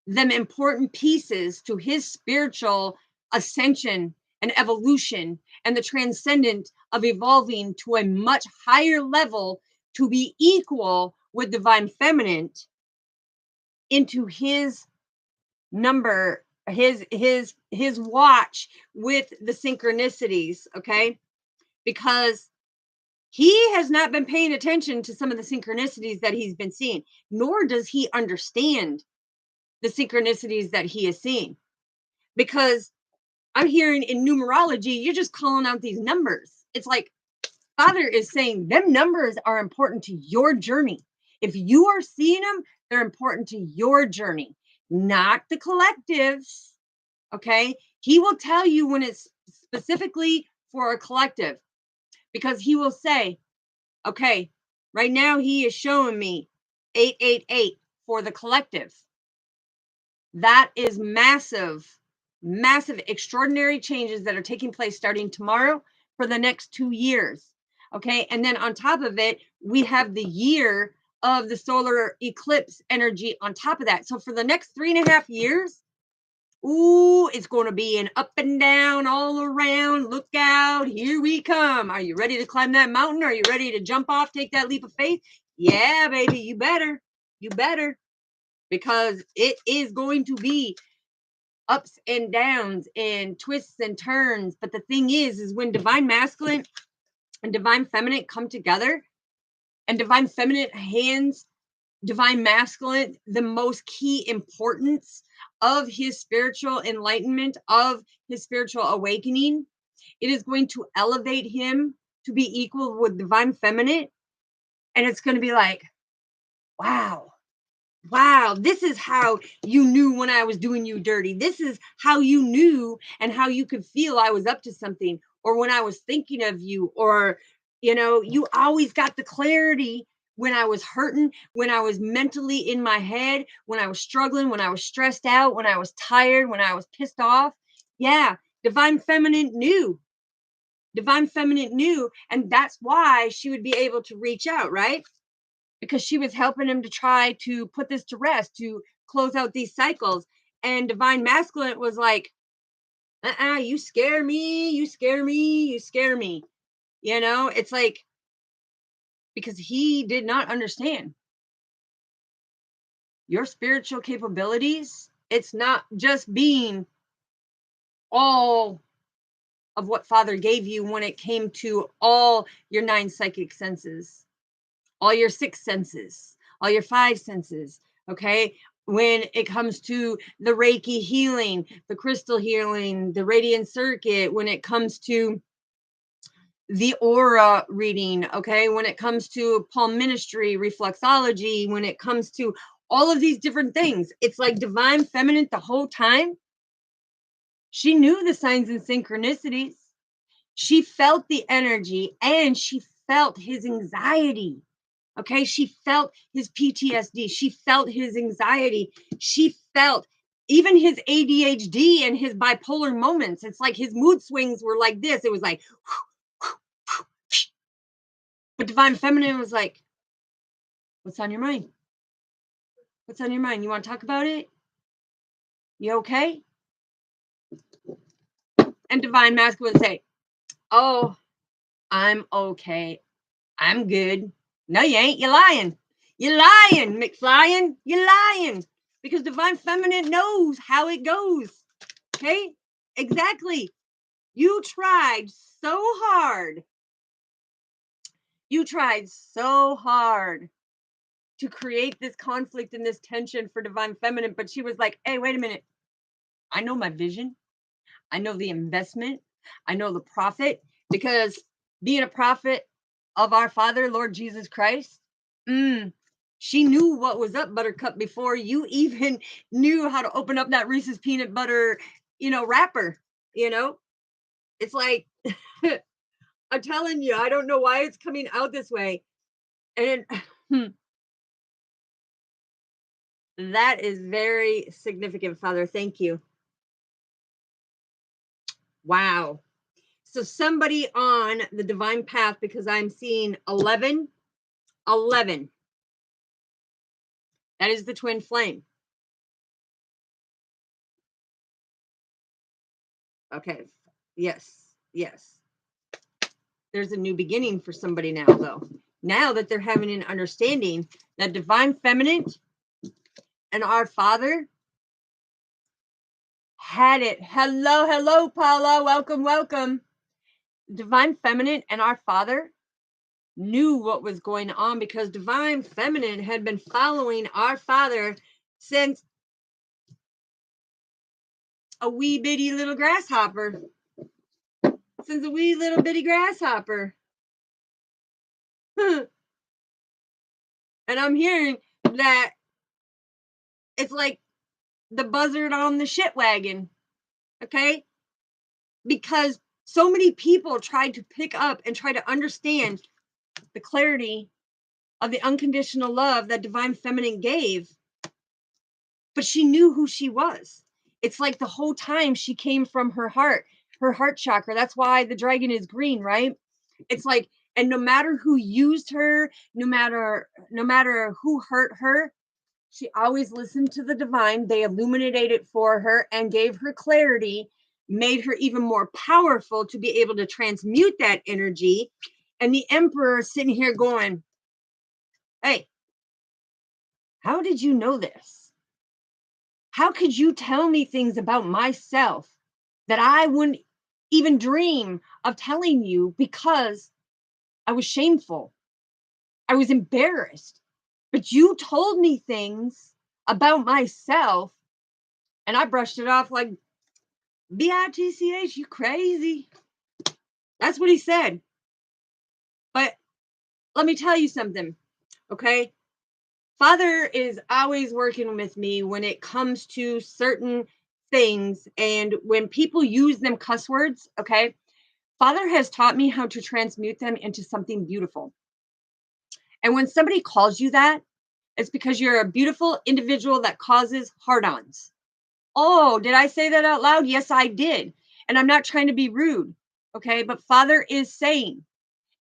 them important pieces to his spiritual ascension and evolution and the transcendent of evolving to a much higher level to be equal with divine feminine into his number, his watch with the synchronicities, okay? Because he has not been paying attention to some of the synchronicities that he's been seeing, nor does he understand the synchronicities that he is seeing. Because I'm hearing in numerology, you're just calling out these numbers. It's like Father is saying them numbers are important to your journey. If you are seeing them, they're important to your journey, not the collectives. Okay. He will tell you when it's specifically for a collective, because he will say, okay, right now he is showing me 888 for the collective. That is massive, massive, extraordinary changes that are taking place starting tomorrow for the next 2 years. Okay. And then on top of it, we have the year of the solar eclipse energy on top of that. So for the next 3.5 years, ooh, it's going to be an up and down all around. Look out. Here we come. Are you ready to climb that mountain? Are you ready to jump off, take that leap of faith? Yeah, baby, you better. You better. Because it is going to be ups and downs and twists and turns. But the thing is when divine masculine and divine feminine come together, and divine feminine hands divine masculine the most key importance of his spiritual enlightenment, of his spiritual awakening, it is going to elevate him to be equal with divine feminine. And it's going to be like, wow, wow, this is how you knew when I was doing you dirty. This is how you knew and how you could feel I was up to something, or when I was thinking of you, or, you always got the clarity when I was hurting, when I was mentally in my head, when I was struggling, when I was stressed out, when I was tired, when I was pissed off. Yeah, divine feminine knew. Divine feminine knew. And that's why she would be able to reach out, right? Because she was helping him to try to put this to rest, to close out these cycles. And divine masculine was like, you scare me, you scare me, you scare me. It's like, because he did not understand your spiritual capabilities. It's not just being all of what Father gave you when it came to all your 9 psychic senses, all your 6 senses, all your 5 senses. Okay. When it comes to the Reiki healing, the crystal healing, the radiant circuit, when it comes to the aura reading, okay, when it comes to palm ministry, reflexology, when it comes to all of these different things, it's like divine feminine the whole time. She knew the signs and synchronicities. She felt the energy and she felt his anxiety. Okay, she felt his PTSD. She felt his anxiety. She felt even his ADHD and his bipolar moments. It's like his mood swings were like this. It was like, but divine feminine was like, what's on your mind? What's on your mind? You want to talk about it? You okay? And divine masculine would say, oh, I'm okay. I'm good. No, you ain't. You're lying. You're lying, McFlyin. You're lying. Because divine feminine knows how it goes. Okay? Exactly. You tried so hard. You tried so hard to create this conflict and this tension for divine feminine. But she was like, hey, wait a minute. I know my vision. I know the investment. I know the profit. Because being a prophet of our Father, Lord Jesus Christ, she knew what was up, Buttercup, before you even knew how to open up that Reese's peanut butter, wrapper. It's like, I'm telling you, I don't know why it's coming out this way. And That is very significant, Father. Thank you. Wow. So somebody on the divine path, because I'm seeing 11, 11. That is the twin flame. Okay. Yes. Yes. There's a new beginning for somebody now, though. Now that they're having an understanding that divine feminine and our Father had it. Hello, hello, Paula. Welcome, welcome. Divine feminine and our Father knew what was going on because divine feminine had been following our Father since a wee bitty little grasshopper. Since a wee little bitty grasshopper. And I'm hearing that it's like the buzzard on the shit wagon. Okay? Because so many people tried to pick up and try to understand the clarity of the unconditional love that divine feminine gave, but she knew who she was. It's like the whole time she came from her heart chakra. That's why the dragon is green, right? It's like, and no matter who used her, no matter who hurt her, she always listened to the divine. They illuminated it for her and gave her clarity, made her even more powerful to be able to transmute that energy. And the emperor sitting here going, hey, how did you know this? How could you tell me things about myself that I wouldn't even dream of telling you because I was shameful? I was embarrassed. But you told me things about myself and I brushed it off like, bitch, you crazy. That's what he said. But let me tell you something, okay? Father is always working with me when it comes to certain things. And when people use them cuss words, okay, Father has taught me how to transmute them into something beautiful. And when somebody calls you that, it's because you're a beautiful individual that causes hard-ons. Oh, did I say that out loud? Yes, I did. And I'm not trying to be rude, okay? But Father is saying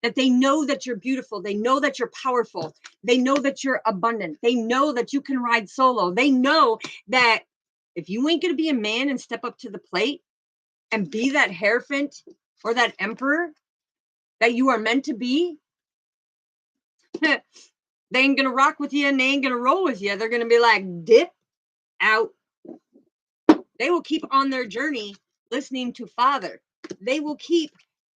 that they know that you're beautiful. They know that you're powerful. They know that you're abundant. They know that you can ride solo. They know that if you ain't going to be a man and step up to the plate and be that Hierophant or that emperor that you are meant to be, they ain't going to rock with you and they ain't going to roll with you. They're going to be like, dip out. They will keep on their journey listening to Father. They will keep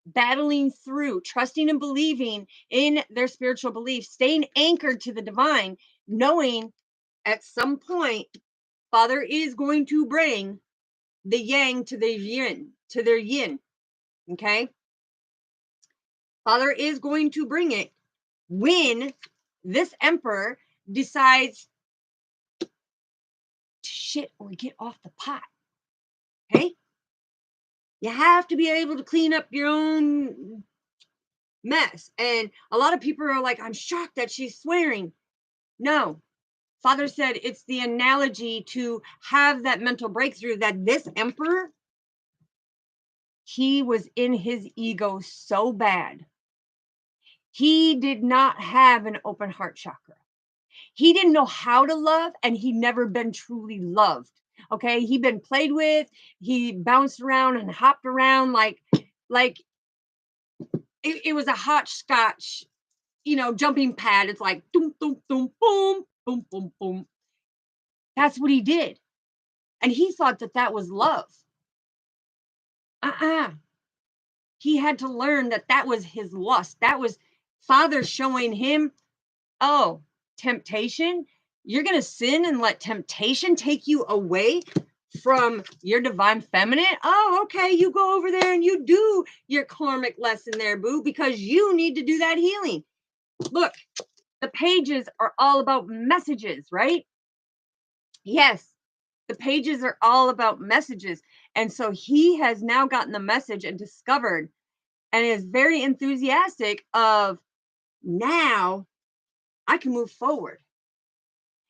battling through, trusting and believing in their spiritual beliefs, staying anchored to the divine, knowing at some point Father is going to bring the yang to the yin, to their yin. Okay? Father is going to bring it when this emperor decides to shit or get off the pot. Okay? You have to be able to clean up your own mess. And a lot of people are like, I'm shocked that she's swearing. No, Father said it's the analogy to have that mental breakthrough that this emperor, he was in his ego so bad. He did not have an open heart chakra. He didn't know how to love, and he'd never been truly loved. Okay, he'd been played with. He bounced around and hopped around like it was a hopscotch, jumping pad. It's like boom, boom, boom, boom, boom, boom, boom. That's what he did. And he thought that that was love. He had to learn that that was his lust. That was Father showing him, oh, temptation. You're going to sin and let temptation take you away from your divine feminine. Oh, okay. You go over there and you do your karmic lesson there, boo, because you need to do that healing. Look, the pages are all about messages, right? Yes, the pages are all about messages. And so he has now gotten the message and discovered and is very enthusiastic of now I can move forward.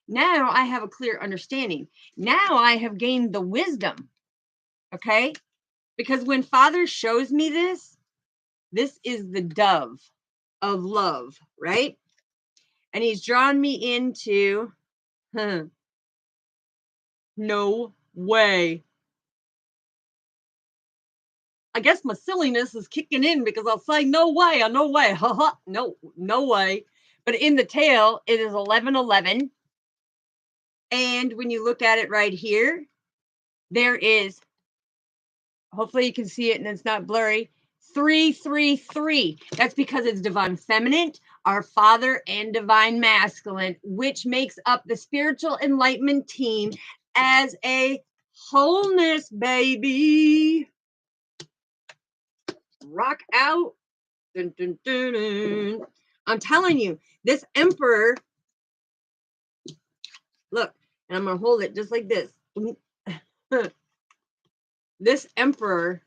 Now I have a clear understanding. Now I have gained the wisdom. Okay. Because when Father shows me this is the dove of love, right? And he's drawn me into, no way. I guess my silliness is kicking in because I'll say, no way, no way, no way. But in the tail, it is 1111. And when you look at it right here, there is, hopefully you can see it and it's not blurry, 333. That's because it's divine feminine, our father, and divine masculine, which makes up the spiritual enlightenment team as a wholeness, baby. Rock out. Dun, dun, dun, dun. I'm telling you, this emperor, look, and I'm going to hold it just like this. This emperor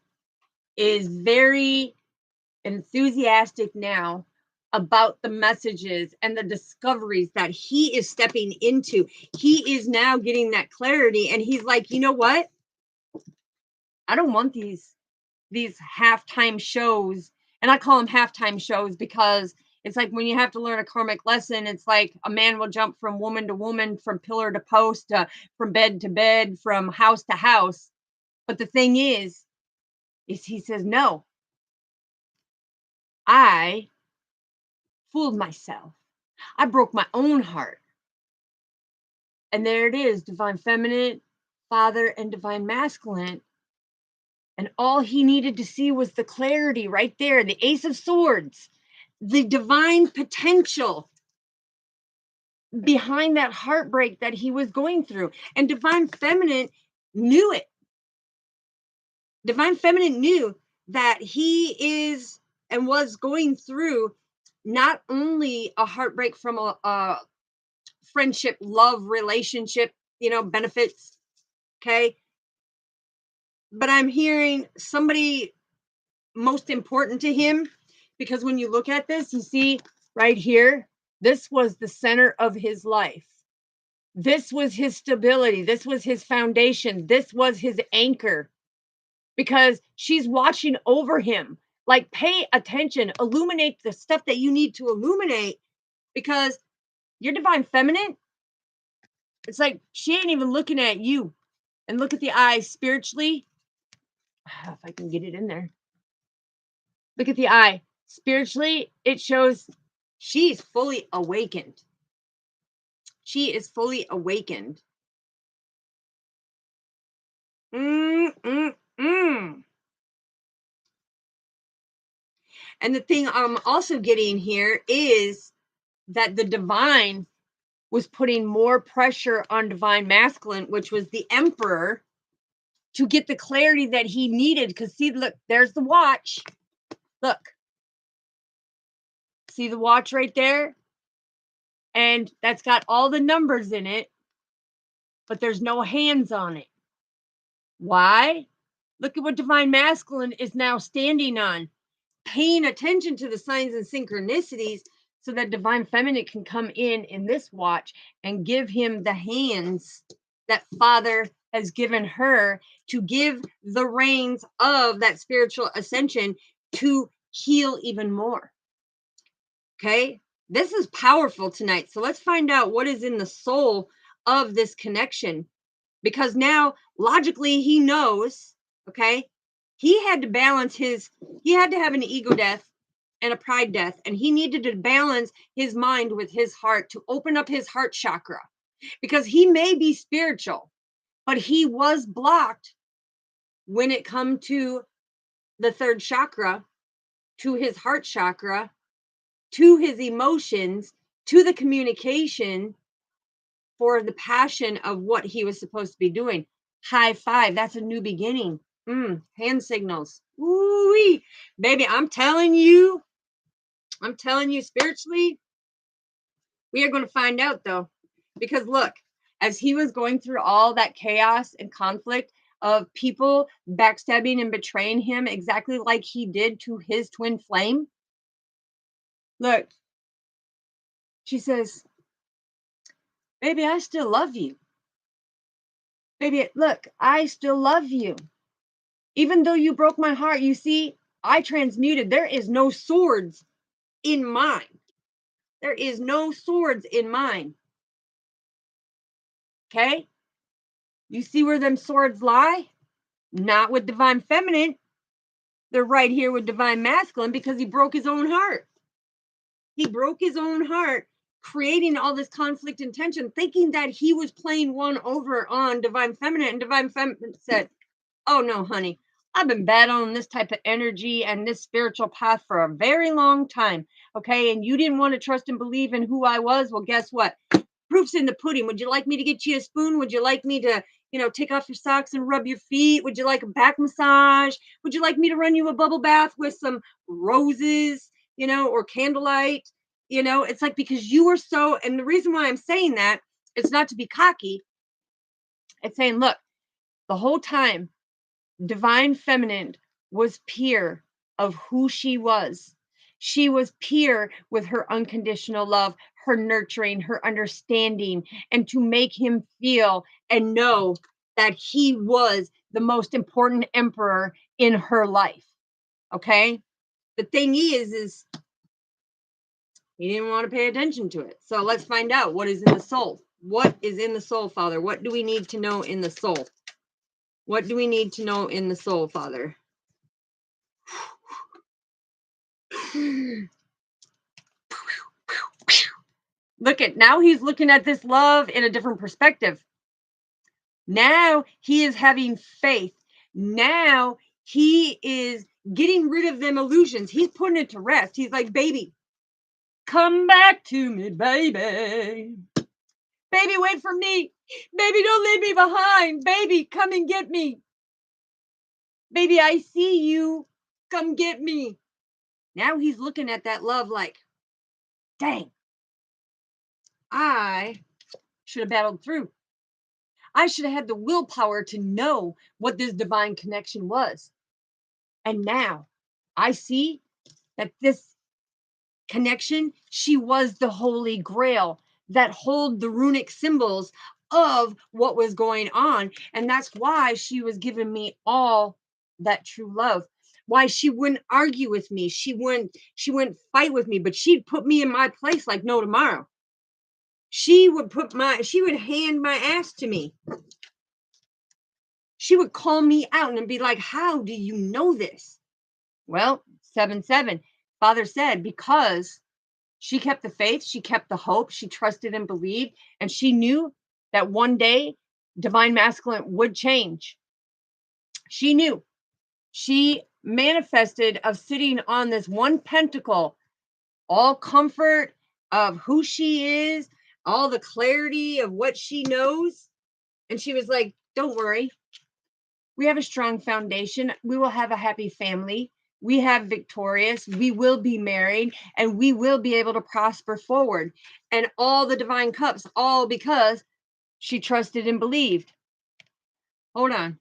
is very enthusiastic now about the messages and the discoveries that he is stepping into. He is now getting that clarity, and he's like, you know what? I don't want these halftime shows. And I call them halftime shows because it's like when you have to learn a karmic lesson, it's like a man will jump from woman to woman, from pillar to post, from bed to bed, from house to house. But the thing is he says, no, I fooled myself. I broke my own heart. And there it is, divine feminine, father, and divine masculine. And all he needed to see was the clarity right there, the Ace of Swords, the divine potential behind that heartbreak that he was going through. And divine feminine knew it. Divine feminine knew that he is and was going through not only a heartbreak from a friendship, love, relationship, benefits, okay? But I'm hearing somebody most important to him, because when you look at this, you see right here, this was the center of his life. This was his stability. This was his foundation. This was his anchor, because she's watching over him. Like, pay attention, illuminate the stuff that you need to illuminate, because your divine feminine, it's like she ain't even looking at you. And look at the eyes spiritually. If I can get it in there. Look at the eye. Spiritually, it shows she's fully awakened. She is fully awakened. And the thing I'm also getting here is that the divine was putting more pressure on divine masculine, which was the emperor, to get the clarity that he needed. Because see, look, there's the watch. Look. See the watch right there? And that's got all the numbers in it, but there's no hands on it. Why? Look at what divine masculine is now standing on, paying attention to the signs and synchronicities so that divine feminine can come in this watch and give him the hands that Father has given her to give the reins of that spiritual ascension to heal even more. Okay, this is powerful tonight. So let's find out what is in the soul of this connection, because now logically he knows, okay, he had to balance he had to have an ego death and a pride death, and he needed to balance his mind with his heart to open up his heart chakra, because he may be spiritual, but he was blocked when it come to the third chakra, to his heart chakra, to his emotions, to the communication for the passion of what he was supposed to be doing. High five. That's a new beginning. Hand signals. Ooh-wee. Baby, I'm telling you spiritually, we are going to find out though. Because look, as he was going through all that chaos and conflict of people backstabbing and betraying him exactly like he did to his twin flame, look, she says, Baby, I still love you. Baby, look, I still love you. Even though you broke my heart, you see, I transmuted. There is no swords in mine. There is no swords in mine. Okay? You see where them swords lie? Not with divine feminine. They're right here with divine masculine because he broke his own heart. He broke his own heart, creating all this conflict and tension, thinking that he was playing one over on divine feminine. And divine feminine said, oh no, honey, I've been battling this type of energy and this spiritual path for a very long time. Okay. And you didn't want to trust and believe in who I was. Well, guess what? Proof's in the pudding. Would you like me to get you a spoon? Would you like me to, take off your socks and rub your feet? Would you like a back massage? Would you like me to run you a bubble bath with some roses, or candlelight? It's like because you were so, and the reason why I'm saying that, it's not to be cocky. It's saying, look, the whole time, divine feminine was pure of who she was. She was pure with her unconditional love, her nurturing, her understanding, and to make him feel and know that he was the most important emperor in her life. Okay. The thing is he didn't want to pay attention to it. So let's find out what is in the soul. What is in the soul, Father? What do we need to know in the soul? What do we need to know in the soul, Father? Look at now he's looking at this love in a different perspective. Now he is having faith. Now he is getting rid of them illusions. He's putting it to rest. He's like, baby, come back to me, baby. Baby, wait for me. Baby, don't leave me behind. Baby, come and get me. Baby, I see you. Come get me. Now he's looking at that love like, dang, I should have battled through. I should have had the willpower to know what this divine connection was. And now I see that this connection, she was the holy grail that hold the runic symbols of what was going on. And that's why she was giving me all that true love. Why she wouldn't argue with me. She wouldn't fight with me, but she'd put me in my place like no tomorrow. She would hand my ass to me. She would call me out and be like, how do you know this? Well, 7-7. Father said, because she kept the faith, she kept the hope, she trusted and believed, and she knew that one day divine masculine would change. She knew. She manifested of sitting on this one pentacle, all comfort of who she is, all the clarity of what she knows. And she was like, don't worry. We have a strong foundation. We will have a happy family. We have victorious. We will be married and we will be able to prosper forward. And all the divine cups, all because she trusted and believed. Hold on.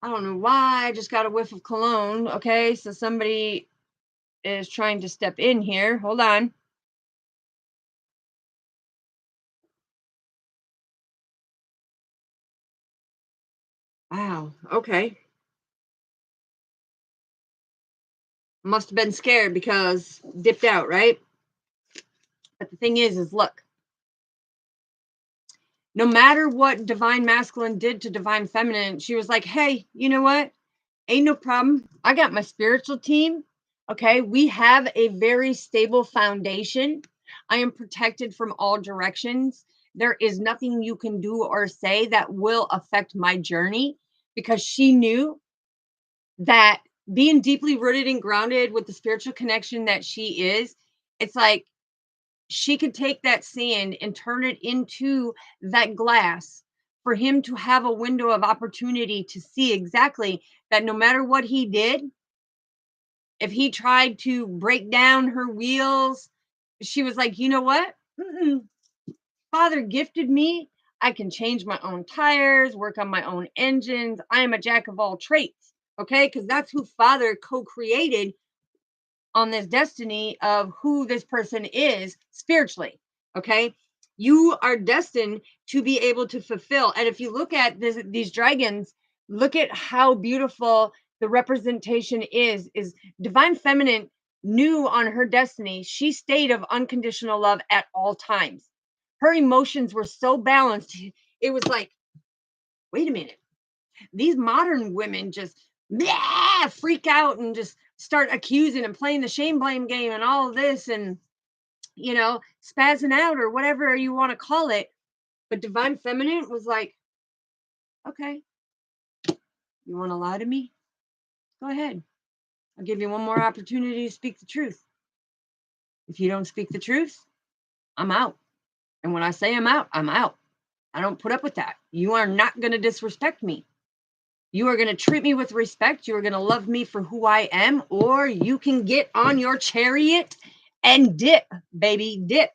I don't know why I just got a whiff of cologne. Okay, so somebody is trying to step in here. Hold on. Wow. Okay. Must have been scared because dipped out, right? But the thing is look, no matter what divine masculine did to divine feminine, she was like, hey, you know what? Ain't no problem. I got my spiritual team. Okay. We have a very stable foundation. I am protected from all directions. There is nothing you can do or say that will affect my journey because she knew that being deeply rooted and grounded with the spiritual connection that she is, it's like she could take that sand and turn it into that glass for him to have a window of opportunity to see exactly that no matter what he did, if he tried to break down her wheels, she was like, you know what? Father gifted me. I can change my own tires, work on my own engines. I am a jack of all trades. Okay. Because that's who Father co created on this destiny of who this person is spiritually. Okay. You are destined to be able to fulfill. And if you look at these dragons, look at how beautiful the representation is divine feminine knew on her destiny. She stayed of unconditional love at all times. Her emotions were so balanced. It was like, wait a minute. These modern women just freak out and just start accusing and playing the shame blame game and all of this and spazzing out or whatever you want to call it. But divine feminine was like, okay, you want to lie to me? Go ahead. I'll give you one more opportunity to speak the truth. If you don't speak the truth, I'm out. And when I say I'm out, I'm out. I don't put up with that. You are not going to disrespect me. You are going to treat me with respect. You are going to love me for who I am, or you can get on your chariot and dip, baby, dip.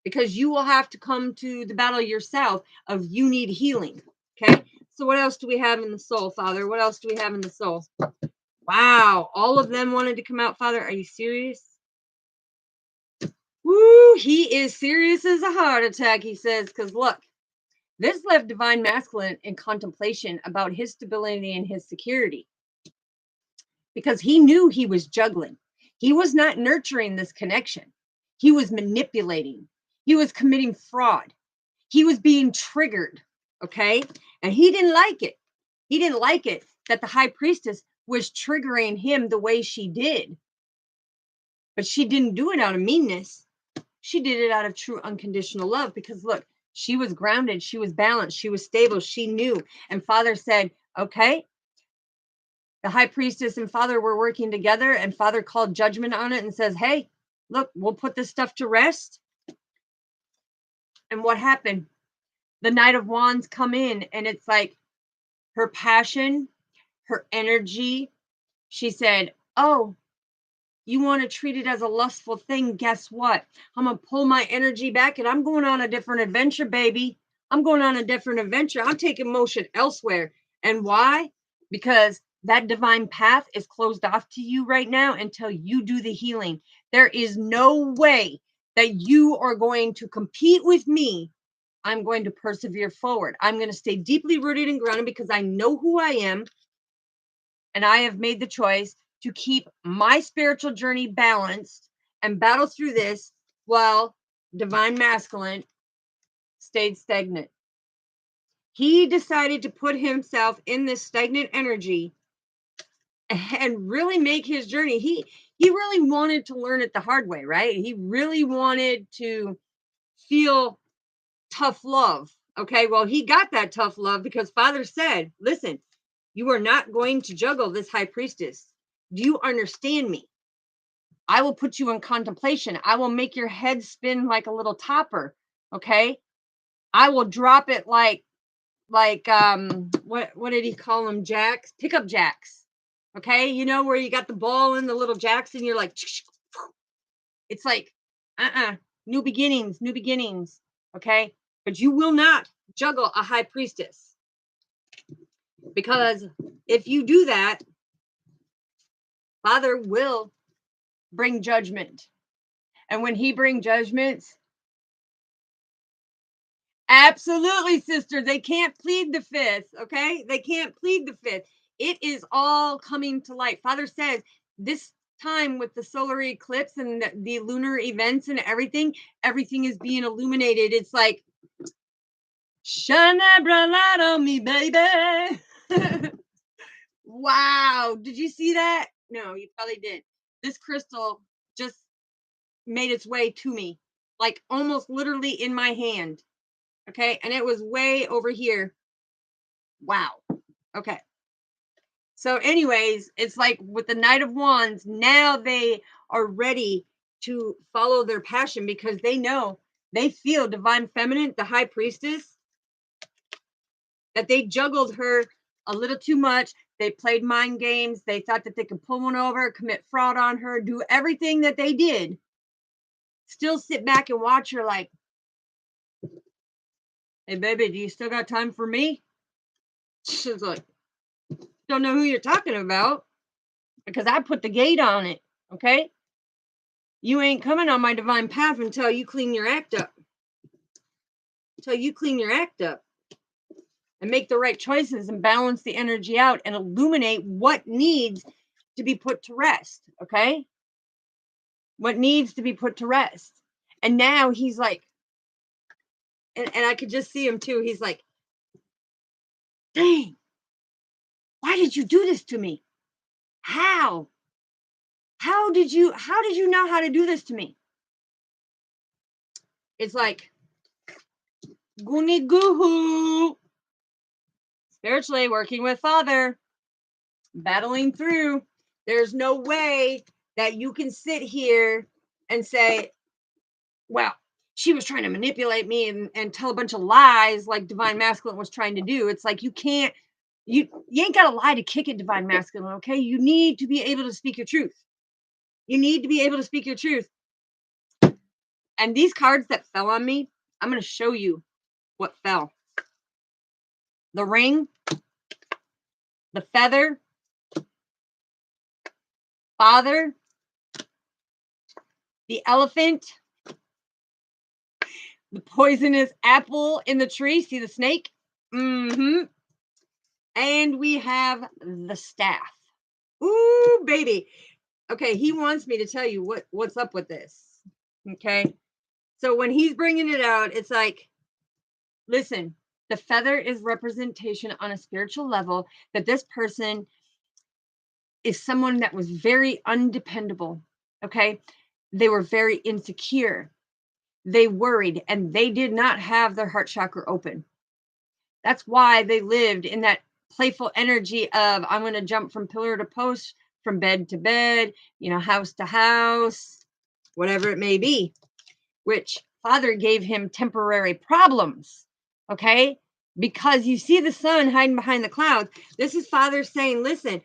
Because you will have to come to the battle yourself of you need healing. Okay. So what else do we have in the soul, Father? What else do we have in the soul? Wow. All of them wanted to come out, Father. Are you serious? Woo. He is serious as a heart attack, he says. Because look, this left divine masculine in contemplation about his stability and his security. Because he knew he was juggling. He was not nurturing this connection. He was manipulating. He was committing fraud. He was being triggered, okay? And he didn't like it. He didn't like it that the high priestess was triggering him the way she did. But she didn't do it out of meanness. She did it out of true unconditional love because look, she was grounded, she was balanced, she was stable, she knew. And Father said, okay, the high priestess and Father were working together, and Father called judgment on it and says, hey, look, we'll put this stuff to rest. And what happened? The Knight of Wands come in, and it's like her passion, her energy. She said, oh, you want to treat it as a lustful thing? Guess what? I'm going to pull my energy back, and I'm going on a different adventure, baby. I'm going on a different adventure. I'm taking motion elsewhere. And why? Because that divine path is closed off to you right now until you do the healing. There is no way that you are going to compete with me. I'm going to persevere forward. I'm going to stay deeply rooted and grounded because I know who I am. And I have made the choice to keep my spiritual journey balanced and battle through this while divine masculine stayed stagnant. He decided to put himself in this stagnant energy and really make his journey. He really wanted to learn it the hard way, right? He really wanted to feel tough love. Okay, well, he got that tough love because Father said, listen, you are not going to juggle this high priestess. Do you understand me? I will put you in contemplation. I will make your head spin like a little topper. Okay. I will drop it like what did he call them? Jacks, pickup jacks. Okay, you know where you got the ball and the little jacks, and you're like, it's like, new beginnings, new beginnings. Okay, but you will not juggle a high priestess because if you do that, Father will bring judgment, and when he brings judgments, absolutely, sister. They can't plead the fifth. Okay. They can't plead the fifth. It is all coming to light. Father says this time with the solar eclipse and the lunar events and everything is being illuminated. It's like, shine that bright light on me, baby. Wow. Did you see that? No, you probably didn't. This crystal just made its way to me, like almost literally in my hand. Okay. And it was way over here. Wow. Okay. So, anyways, it's like with the Knight of Wands, now they are ready to follow their passion because they know they feel divine feminine, the high priestess, that they juggled her a little too much. They played mind games. They thought that they could pull one over, commit fraud on her, do everything that they did. Still sit back and watch her like, hey, baby, do you still got time for me? She's like, don't know who you're talking about because I put the gate on it. Okay. You ain't coming on my divine path until you clean your act up. Until you clean your act up and make the right choices and balance the energy out and illuminate what needs to be put to rest. Okay? What needs to be put to rest. And now he's like, and I could just see him too. He's like, dang, why did you do this to me? How? How did you know how to do this to me? It's like, Goonie Goohoo. Spiritually working with Father, battling through. There's no way that you can sit here and say, well, she was trying to manipulate me and tell a bunch of lies like Divine Masculine was trying to do. It's like you can't, you ain't got to lie to kick it, Divine Masculine, okay? You need to be able to speak your truth. You need to be able to speak your truth. And these cards that fell on me, I'm going to show you what fell. The ring, the feather, Father, the elephant, the poisonous apple in the tree. See the snake? Mm-hmm. And we have the staff. Ooh, baby. Okay, he wants me to tell you what's up with this. Okay. So when he's bringing it out, it's like, listen, the feather is representation on a spiritual level that this person is someone that was very undependable. Okay. They were very insecure. They worried and they did not have their heart chakra open. That's why they lived in that playful energy of, I'm going to jump from pillar to post, from bed to bed, house to house, whatever it may be, which Father gave him temporary problems. Okay. Because you see the sun hiding behind the clouds. This is Father saying, listen,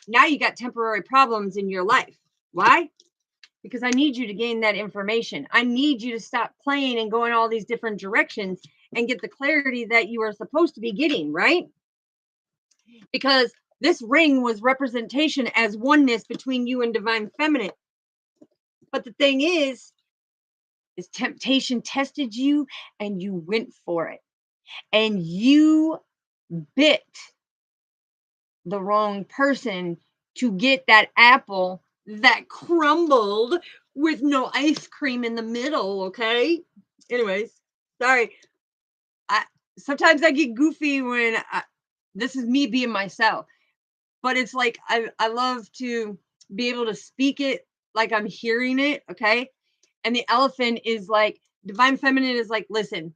now you got temporary problems in your life. Why? Because I need you to gain that information. I need you to stop playing and go in all these different directions and get the clarity that you are supposed to be getting, right? Because this ring was representation as oneness between you and Divine Feminine. But the thing is temptation tested you and you went for it. And you bit the wrong person to get that apple that crumbled with no ice cream in the middle, okay? Anyways, sorry. Sometimes I get goofy when this is me being myself. But it's like I love to be able to speak it like I'm hearing it, okay? And the elephant is like, Divine Feminine is like, listen,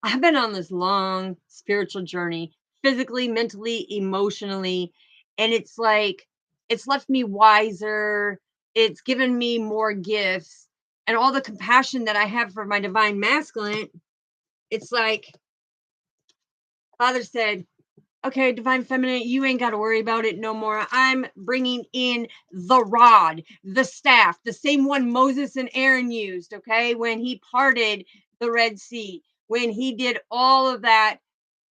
I've been on this long spiritual journey, physically, mentally, emotionally, and it's like, it's left me wiser. It's given me more gifts and all the compassion that I have for my Divine Masculine. It's like, Father said, okay, Divine Feminine, you ain't got to worry about it no more. I'm bringing in the rod, the staff, the same one Moses and Aaron used, okay, when he parted the Red Sea, when he did all of that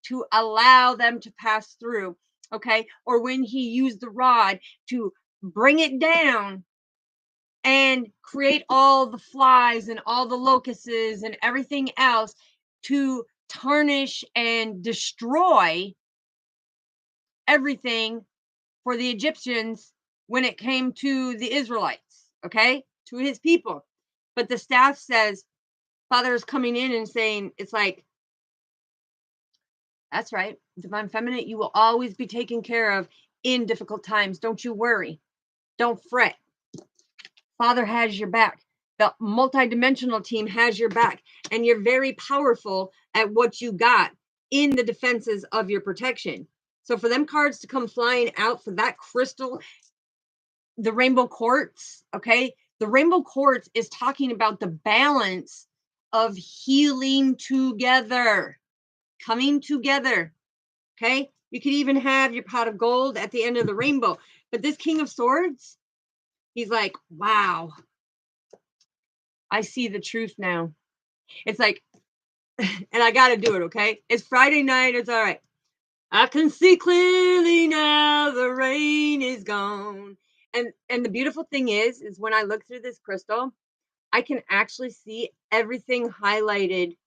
to allow them to pass through, okay, or when he used the rod to bring it down and create all the flies and all the locusts and everything else to tarnish and destroy everything for the Egyptians when it came to the Israelites, okay, to his people. But the staff says, Father is coming in and saying, it's like, that's right, Divine Feminine, you will always be taken care of in difficult times. Don't you worry. Don't fret. Father has your back. The multidimensional team has your back. And you're very powerful at what you got in the defenses of your protection. So for them cards to come flying out for that crystal, the rainbow quartz, okay? The rainbow quartz is talking about the balance of healing together, coming together, okay? You could even have your pot of gold at the end of the rainbow. But this King of Swords, he's like, wow, I see the truth now. It's like, and I got to do it, okay? It's Friday night. It's all right. I can see clearly now the rain is gone And the beautiful thing is when I look through this crystal, I can actually see everything highlighted,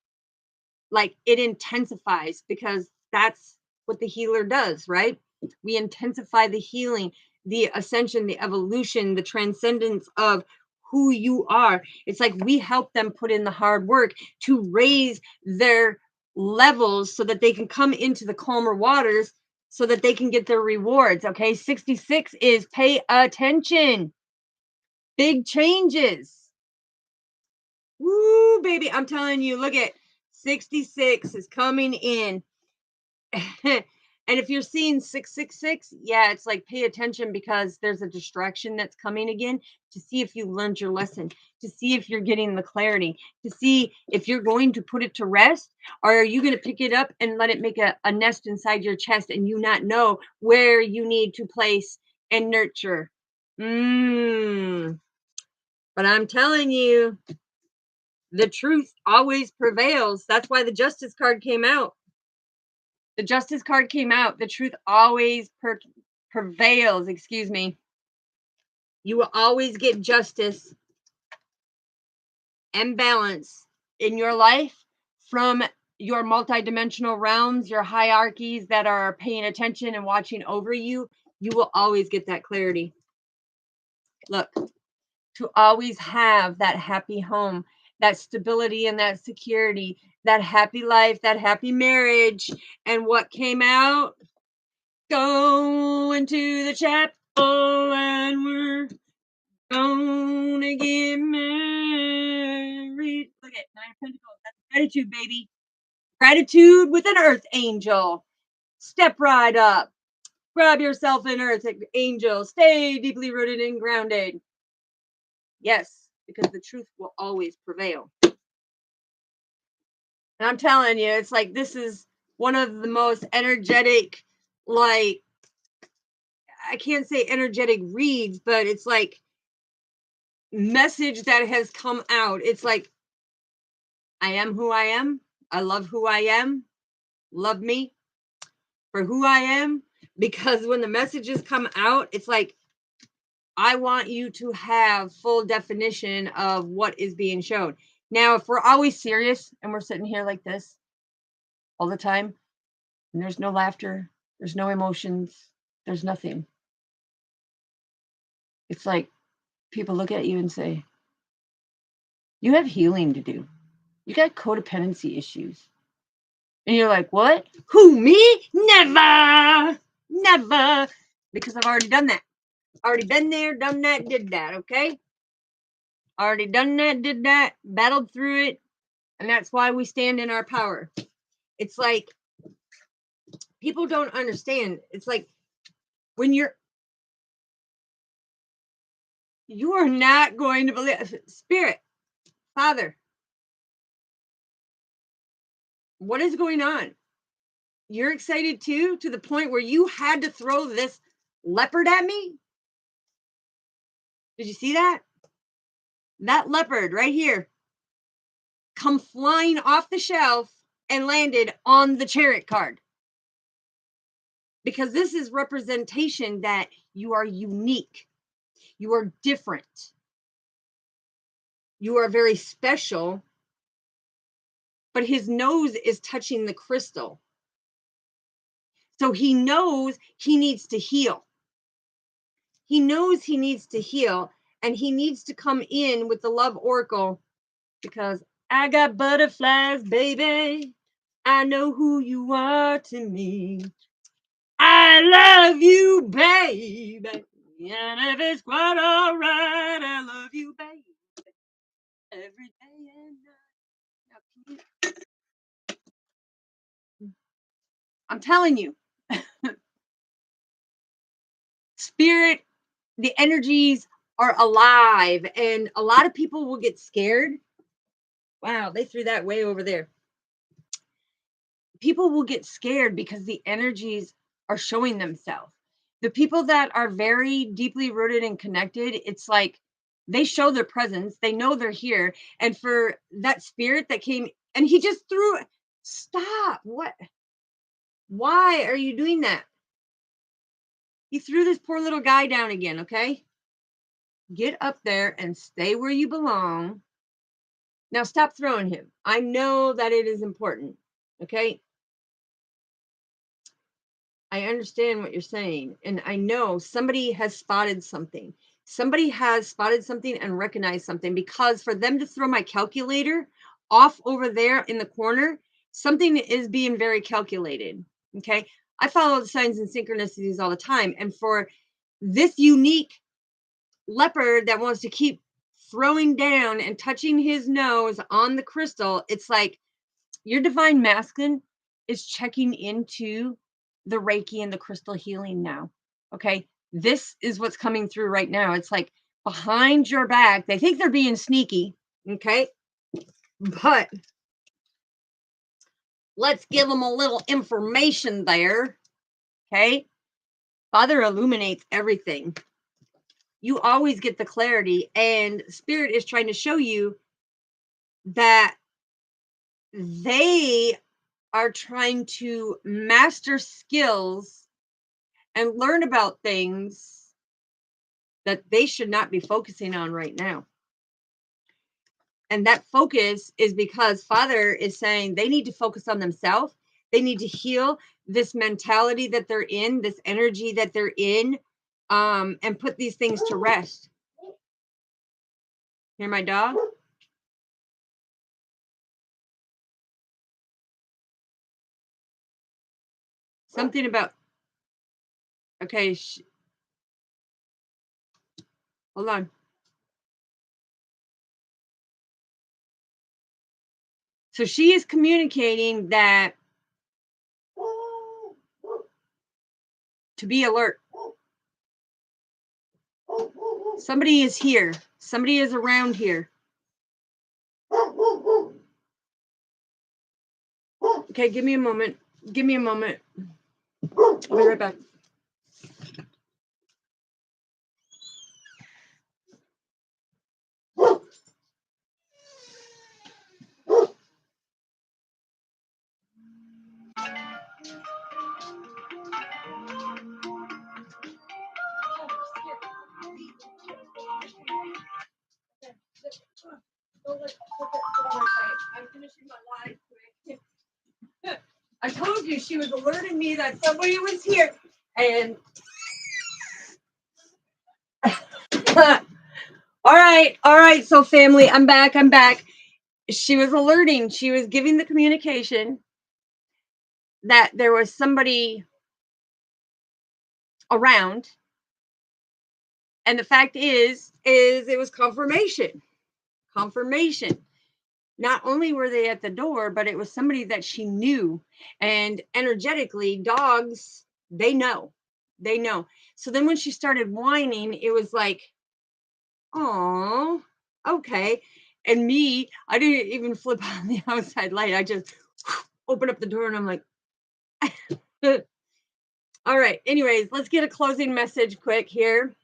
like it intensifies because that's what the healer does, right? We intensify the healing, the ascension, the evolution, the transcendence of who you are. It's like we help them put in the hard work to raise their levels so that they can come into the calmer waters so that they can get their rewards. Okay. 66 is pay attention, big changes. Woo, baby. I'm telling you, look at 66 is coming in. And if you're seeing 666, yeah, it's like pay attention because there's a distraction that's coming again to see if you learned your lesson, to see if you're getting the clarity, to see if you're going to put it to rest, or are you going to pick it up and let it make a nest inside your chest and you not know where you need to place and nurture. But I'm telling you, the truth always prevails. That's why the justice card came out. The justice card came out. The truth always prevails. Excuse me. You will always get justice and balance in your life from your multidimensional realms, your hierarchies that are paying attention and watching over you. You will always get that clarity. Look, to always have that happy home, that stability and that security, that happy life, that happy marriage. And what came out? Go into the chapel and we're gonna get married. Look at 9 of Pentacles. That's gratitude, baby. Gratitude with an earth angel. Step right up. Grab yourself an earth angel. Stay deeply rooted and grounded. Yes, because the truth will always prevail. And I'm telling you, it's like this is one of the most energetic, like, I can't say energetic reads, but it's like message that has come out. It's like, I am who I am. I love who I am. Love me for who I am. Because when the messages come out, it's like, I want you to have full definition of what is being shown. Now, if we're always serious and we're sitting here like this all the time, and there's no laughter, there's no emotions, there's nothing. It's like people look at you and say, you have healing to do. You got codependency issues. And you're like, what? Who, me? Never. Never. Because I've already done that. Already been there, done that, did that, okay? Already done that, did that, battled through it. And that's why we stand in our power. It's like, people don't understand. It's like, when you are not going to believe. Spirit, Father, what is going on? You're excited too, to the point where you had to throw this leopard at me? Did you see that? That leopard right here come flying off the shelf and landed on the Chariot card. Because this is representation that you are unique. You are different. You are very special. But his nose is touching the crystal. So he knows he needs to heal. He knows he needs to heal. And he needs to come in with the love oracle. Because I got butterflies, baby. I know who you are to me. I love you, baby. And if it's quite all right, I love you, baby. Every day and night. I'm telling you, spirit, the energies are alive. And a lot of people will get scared. Wow, they threw that way over there. People will get scared because the energies are showing themselves. The people that are very deeply rooted and connected, it's like they show their presence, they know they're here. And for that spirit that came and he just threw it. Stop. What? Why are you doing that? He threw this poor little guy down again, okay? Get up there and stay where you belong. Now stop throwing him. I know that it is important. Okay. I understand what you're saying. And I know somebody has spotted something. Somebody has spotted something and recognized something, because for them to throw my calculator off over there in the corner, something is being very calculated. Okay. I follow the signs and synchronicities all the time. And for this unique leopard that wants to keep throwing down and touching his nose on the crystal, it's like your divine masculine is checking into the Reiki and the crystal healing now. Okay. This is what's coming through right now. It's like behind your back. They think they're being sneaky. Okay. But let's give them a little information there. Okay. Father illuminates everything. You always get the clarity, and Spirit is trying to show you that they are trying to master skills and learn about things that they should not be focusing on right now. And that focus is because Father is saying they need to focus on themselves. They need to heal this mentality that they're in, this energy that they're in, and put these things to rest. Hear my dog? Something about, okay, hold on. So she is communicating that to be alert. Somebody is here. Somebody is around here. Okay, give me a moment. Give me a moment. I'll be right back. I'm finishing my live quick. I told you she was alerting me that somebody was here. And all right. So family, I'm back. She was alerting, she was giving the communication that there was somebody around. And the fact is it was confirmation. Not only were they at the door, but it was somebody that she knew. And energetically, dogs, they know. So then when she started whining, it was like, oh, okay. And me, I didn't even flip on the outside light. I just opened up the door and I'm like, all right. Anyways, let's get a closing message quick here.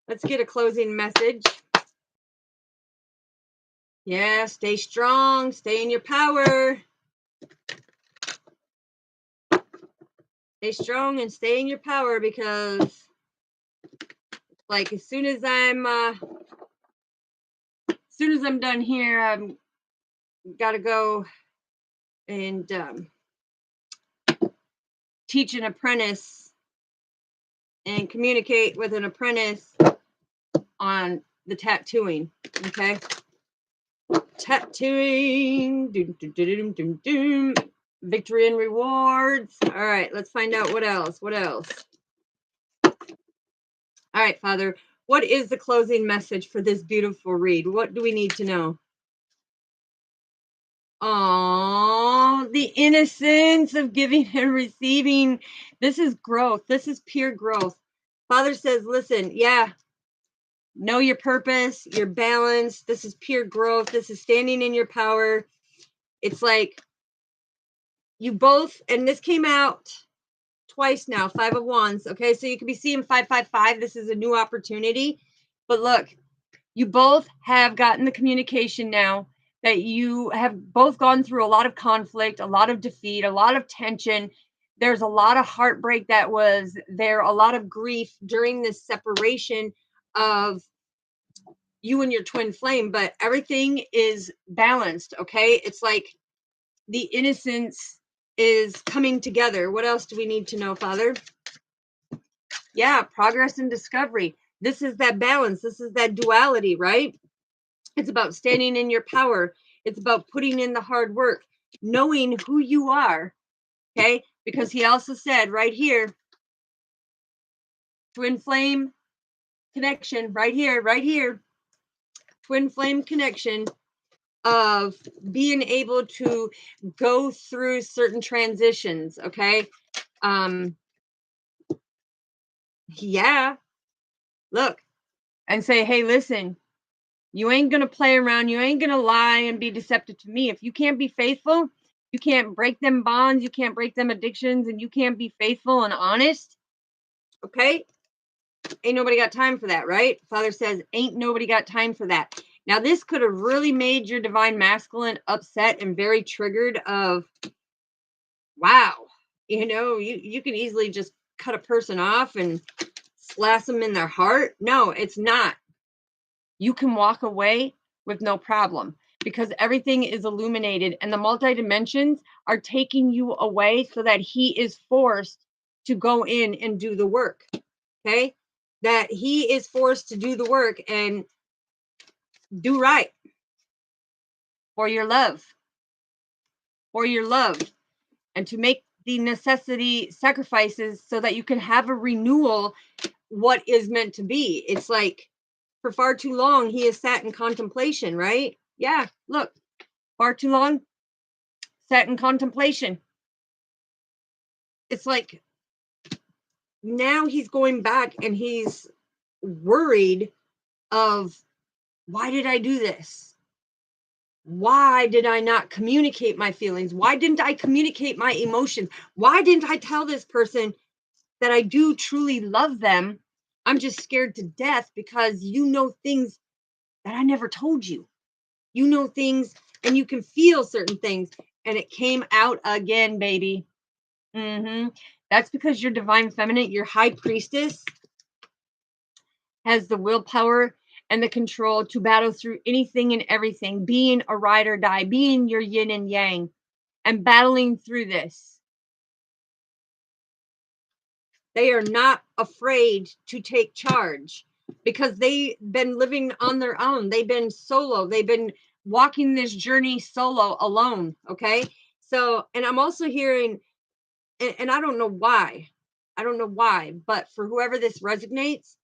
Let's get a closing message. Yeah, stay strong, stay in your power. Stay strong and stay in your power, because like as soon as I'm done here, I'm gotta go and teach an apprentice and communicate with an apprentice on the tattooing. Okay. Tattooing. Victory and rewards. All right, let's find out what else. All right, Father, what is the closing message for this beautiful read? What do we need to know? Oh, the innocence of giving and receiving. This is growth. This is pure growth. Father says, listen, yeah, know your purpose, your balance. This is pure growth. This is standing in your power. It's like you both, and this came out twice now, 5 of Wands. Okay, so you could be seeing 555. This is a new opportunity. But look, you both have gotten the communication now that you have both gone through a lot of conflict, a lot of defeat, a lot of tension. There's a lot of heartbreak that was there, a lot of grief during this separation. of you and your twin flame, but everything is balanced, okay? It's like the innocence is coming together. What else do we need to know, Father? Yeah, progress and discovery. This is that balance. This is that duality, right? It's about standing in your power. It's about putting in the hard work, knowing who you are, okay? Because he also said right here, twin flame connection, right here, twin flame connection of being able to go through certain transitions, okay? Yeah, look, and say, hey, listen, you ain't gonna play around, you ain't gonna lie and be deceptive to me. If you can't be faithful, you can't break them bonds, you can't break them addictions, and you can't be faithful and honest, okay? Ain't nobody got time for that, right? Father says, ain't nobody got time for that. Now, this could have really made your divine masculine upset and very triggered of, wow, you can easily just cut a person off and slash them in their heart. No, it's not. You can walk away with no problem because everything is illuminated and the multi-dimensions are taking you away so that he is forced to go in and do the work. Okay? That he is forced to do the work and do right for your love, and to make the necessity sacrifices so that you can have a renewal what is meant to be. It's like for far too long he has sat in contemplation, right? Yeah, look, far too long sat in contemplation. It's like now he's going back and he's worried of, why did I do this? Why did I not communicate my feelings? Why didn't I communicate my emotions? Why didn't I tell this person that I do truly love them? I'm just scared to death because you know things that I never told you. You know things and you can feel certain things. And it came out again, baby. That's because your divine feminine, your high priestess, has the willpower and the control to battle through anything and everything, being a ride or die, being your yin and yang, and battling through this. They are not afraid to take charge because they've been living on their own. They've been solo. They've been walking this journey solo, alone. Okay. So, and I'm also hearing, and I don't know why. But for whoever this resonates,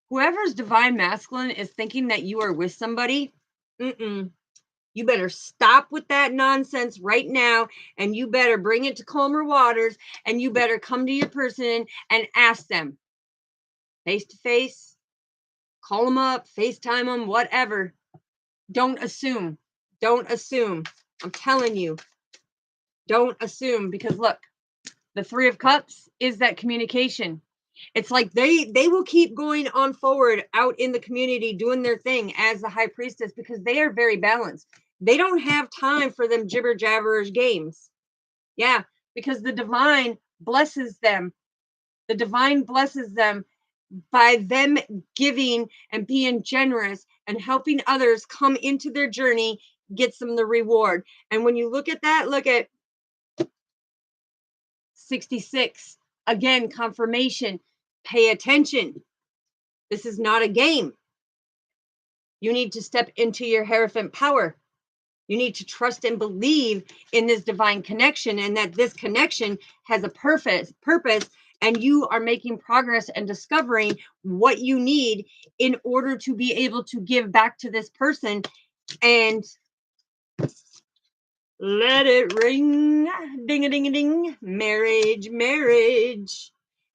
whoever's divine masculine is thinking that you are with somebody, you better stop with that nonsense right now, and you better bring it to calmer waters, and you better come to your person and ask them face to face, call them up, FaceTime them, whatever. Don't assume. I'm telling you, don't assume, because look, the Three of Cups is that communication. It's like they will keep going on forward out in the community doing their thing as the high priestess because they are very balanced. They don't have time for them jibber jabberish games. Yeah, because the divine blesses them. The divine blesses them by them giving and being generous and helping others come into their journey, gets them the reward. And when you look at that, look at 66. Again, confirmation. Pay attention. This is not a game. You need to step into your Hierophant power. You need to trust and believe in this divine connection, and that this connection has a purpose, and you are making progress and discovering what you need in order to be able to give back to this person. And let it ring, ding a ding a ding, marriage.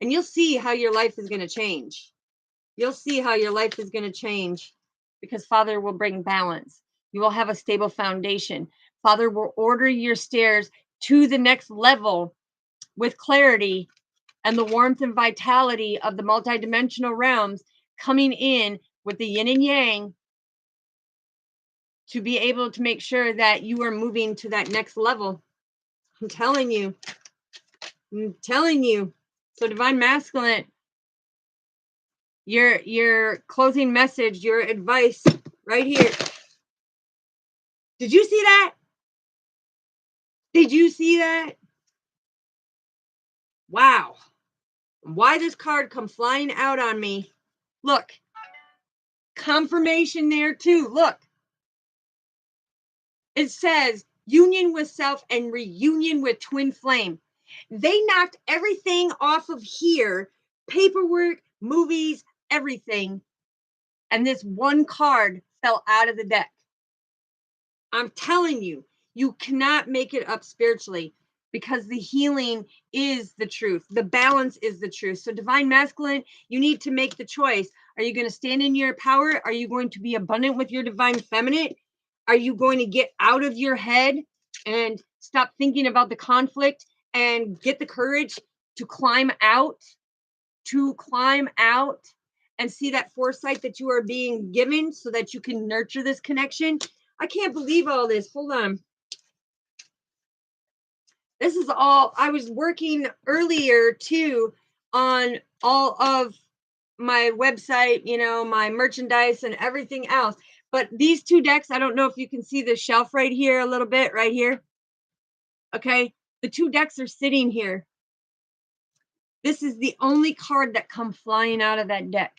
And you'll see how your life is going to change. Because Father will bring balance. You will have a stable foundation. Father will order your stairs to the next level with clarity and the warmth and vitality of the multidimensional realms coming in with the yin and yang to be able to make sure that you are moving to that next level. I'm telling you. So divine masculine, your closing message, your advice right here. Did you see that? Did you see that? Wow. Why this card come flying out on me? Look. Confirmation there too. Look. It says union with self and reunion with twin flame. They knocked everything off of here, paperwork, movies, everything. And this one card fell out of the deck. I'm telling you, you cannot make it up spiritually because the healing is the truth. The balance is the truth. So divine masculine, you need to make the choice. Are you going to stand in your power? Are you going to be abundant with your divine feminine? Are you going to get out of your head and stop thinking about the conflict and get the courage to climb out, and see that foresight that you are being given so that you can nurture this connection? I can't believe all this. Hold on. This is all, I was working earlier too on all of my website, you know, my merchandise and everything else. But these two decks, I don't know if you can see the shelf right here a little bit, right here. Okay. The two decks are sitting here. This is the only card that come flying out of that deck.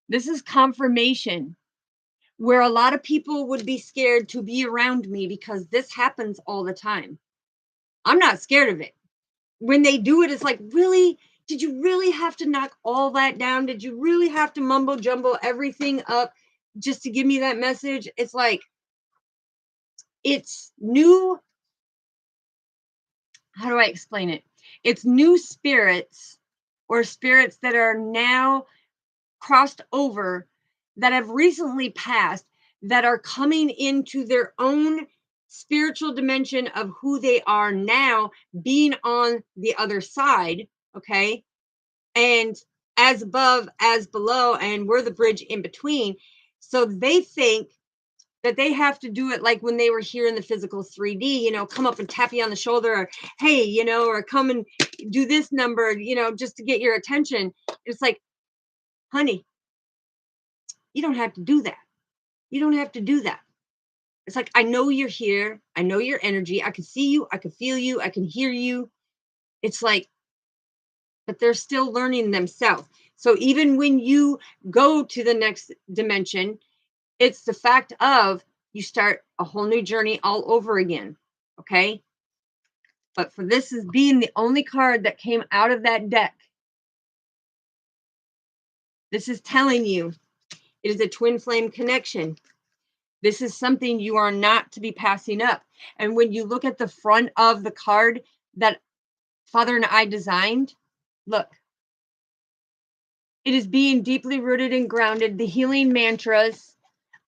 This is confirmation where a lot of people would be scared to be around me because this happens all the time. I'm not scared of it. When they do it, it's like, really? Did you really have to knock all that down? Did you really have to mumbo jumbo everything up just to give me that message? It's like, it's new. How do I explain it? It's new spirits or spirits that are now crossed over that have recently passed that are coming into their own spiritual dimension of who they are now, being on the other side. Okay. And as above, as below, and we're the bridge in between. So they think that they have to do it like when they were here in the physical 3D, you know, come up and tap you on the shoulder, or hey, you know, or come and do this number, you know, just to get your attention. It's like, honey, you don't have to do that. You don't have to do that. It's like, I know you're here. I know your energy. I can see you. I can feel you. I can hear you. It's like, but they're still learning themselves. So even when you go to the next dimension, it's the fact of you start a whole new journey all over again. Okay. But for this as being the only card that came out of that deck, this is telling you it is a twin flame connection. This is something you are not to be passing up. And when you look at the front of the card that Father and I designed, look, it is being deeply rooted and grounded, the healing mantras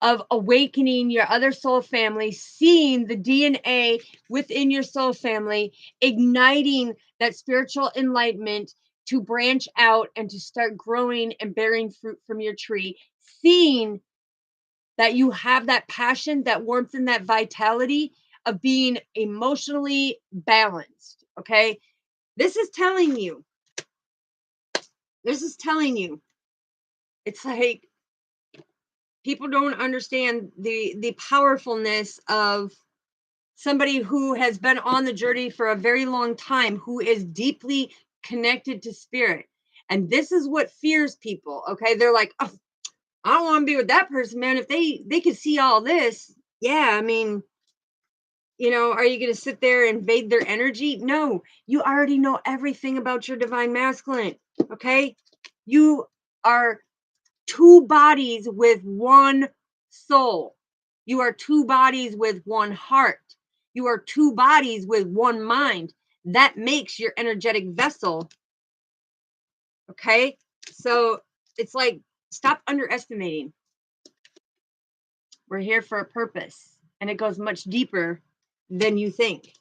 of awakening your other soul family, seeing the DNA within your soul family, igniting that spiritual enlightenment to branch out and to start growing and bearing fruit from your tree, seeing that you have that passion, that warmth, and that vitality of being emotionally balanced. Okay. This is telling you, it's like, people don't understand the powerfulness of somebody who has been on the journey for a very long time, who is deeply connected to spirit. And this is what fears people. Okay. They're like, oh, I don't want to be with that person, man. If they could see all this. Yeah. I mean, you know, are you going to sit there and invade their energy? No, you already know everything about your divine masculine. Okay. You are two bodies with one soul. You are two bodies with one heart. You are two bodies with one mind. That makes your energetic vessel. Okay. So it's like, stop underestimating. We're here for a purpose, and it goes much deeper than you think.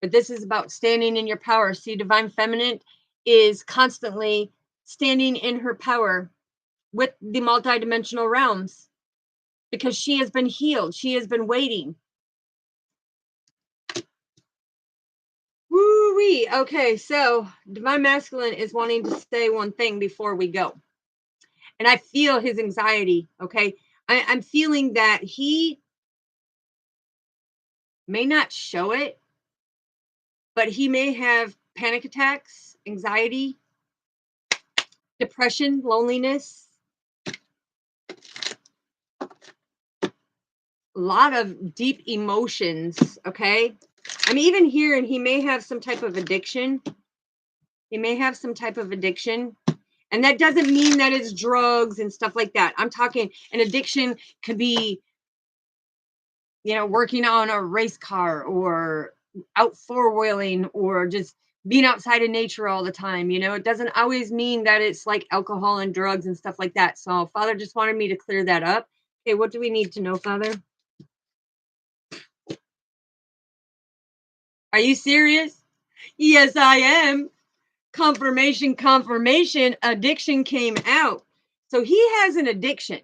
But this is about standing in your power. See, divine feminine is constantly standing in her power with the multidimensional realms because she has been healed. She has been waiting. Woo-wee. Okay, so divine masculine is wanting to say one thing before we go. And I feel his anxiety. Okay. I'm feeling that he may not show it, but he may have panic attacks, anxiety, depression, loneliness, a lot of deep emotions. Okay. I'm even hearing he may have some type of addiction. He may have some type of addiction. And that doesn't mean that it's drugs and stuff like that. I'm talking an addiction could be, working on a race car or out four-wheeling or just being outside in nature all the time. It doesn't always mean that it's like alcohol and drugs and stuff like that. So Father just wanted me to clear that up. Okay, what do we need to know, Father? Are you serious? Yes, I am. Confirmation, addiction came out. So he has an addiction.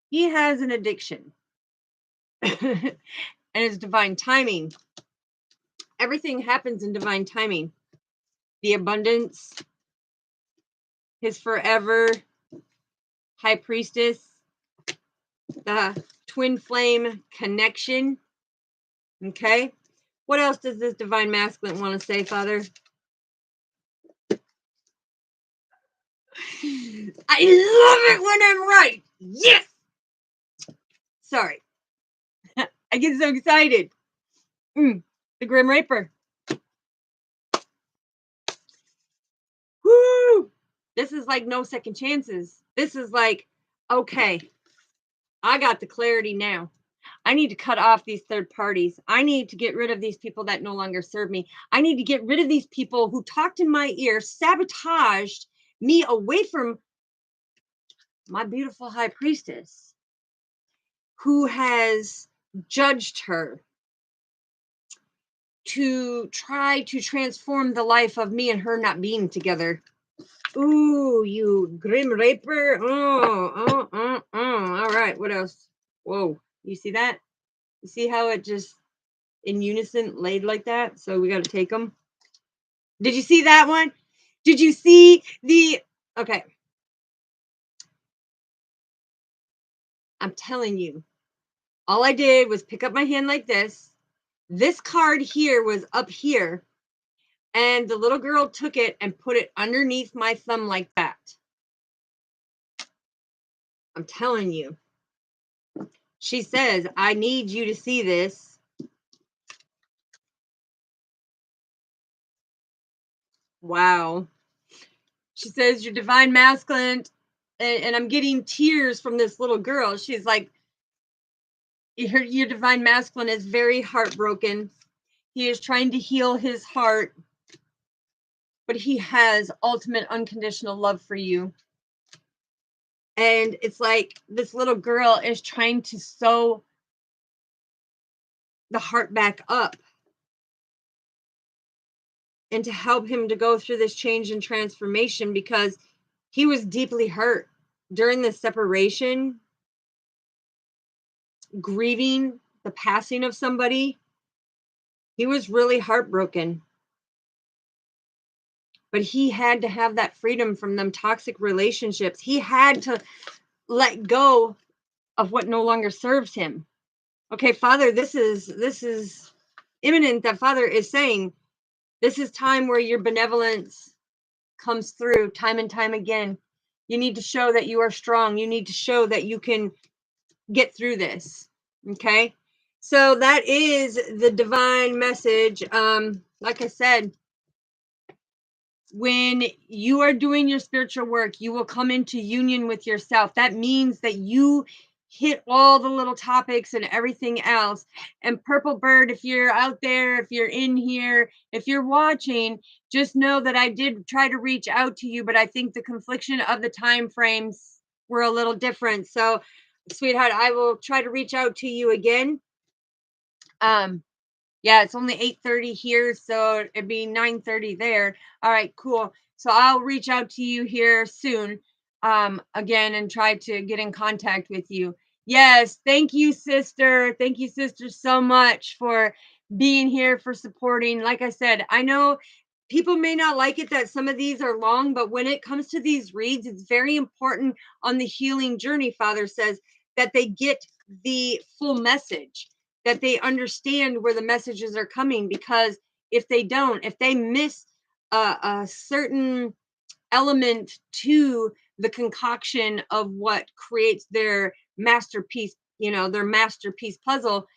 He has an addiction. And it's divine timing. Everything happens in divine timing. The abundance, his forever high priestess, the twin flame connection. Okay. What else does this divine masculine want to say, Father? I love it when I'm right. Yes. Sorry. I get so excited. The Grim Reaper. Woo! This is like no second chances. This is like, okay, I got the clarity now. I need to cut off these third parties. I need to get rid of these people that no longer serve me. I need to get rid of these people who talked in my ear, sabotaged me away from my beautiful high priestess, who has judged her to try to transform the life of me and her not being together. Ooh, you Grim Reaper. All right, what else? Whoa, you see that? You see how it just in unison laid like that? So we got to take them. Did you see that one? Did you see the... Okay. I'm telling you, all I did was pick up my hand like this. This card here was up here. And the little girl took it and put it underneath my thumb like that. I'm telling you. She says, I need you to see this. Wow. She says, your divine masculine, and I'm getting tears from this little girl. She's like, your divine masculine is very heartbroken. He is trying to heal his heart, but he has ultimate unconditional love for you. And it's like this little girl is trying to sew the heart back up and to help him to go through this change and transformation, because he was deeply hurt during this separation, grieving the passing of somebody. He was really heartbroken, but he had to have that freedom from them toxic relationships. He had to let go of what no longer serves him. Okay, Father, this is imminent. That Father is saying this is time where your benevolence comes through time and time again. You need to show that you are strong. You need to show that you can get through this. Okay, so that is the divine message. Like I said, when you are doing your spiritual work, you will come into union with yourself. That means that you hit all the little topics and everything else. And Purple Bird, if you're out there, if you're in here, if you're watching, just know that I did try to reach out to you, but I think the confliction of the time frames were a little different. So, sweetheart, I will try to reach out to you again. Yeah, it's only 8:30 here, so it'd be 9:30 there. All right, cool. So I'll reach out to you here soon, again, and try to get in contact with you. Yes, thank you, sister. Thank you, sister, so much for being here, for supporting. Like I said, I know people may not like it that some of these are long, but when it comes to these reads, it's very important on the healing journey, Father says, that they get the full message, that they understand where the messages are coming. Because if they don't, if they miss a certain element to the concoction of what creates their masterpiece, their masterpiece puzzle,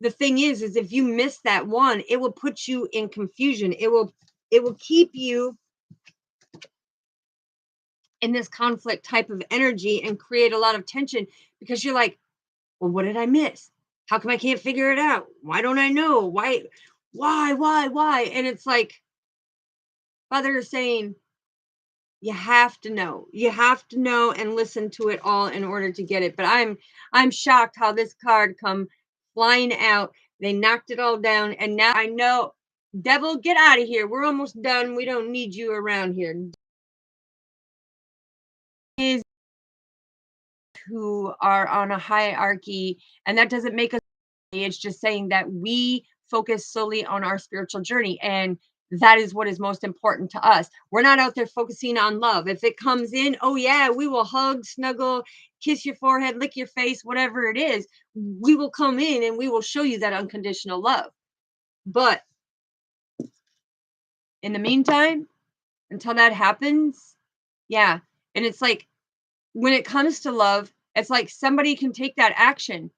the thing is if you miss that one, it will put you in confusion. It will keep you in this conflict type of energy and create a lot of tension, because you're like, well, what did I miss? How come I can't figure it out? Why don't I know? Why? And it's like, Father is saying, you have to know. You have to know and listen to it all in order to get it. But I'm shocked how this card come flying out. They knocked it all down, and now I know, devil, get out of here. We're almost done. We don't need you around here. Is who are on a hierarchy, and that doesn't make us. It's just saying that we focus solely on our spiritual journey, and that is what is most important to us. We're not out there focusing on love. If it comes in, oh yeah, we will hug, snuggle, kiss your forehead, lick your face, whatever it is. We will come in and we will show you that unconditional love. But in the meantime, until that happens, yeah. And it's like, when it comes to love, it's like somebody can take that action,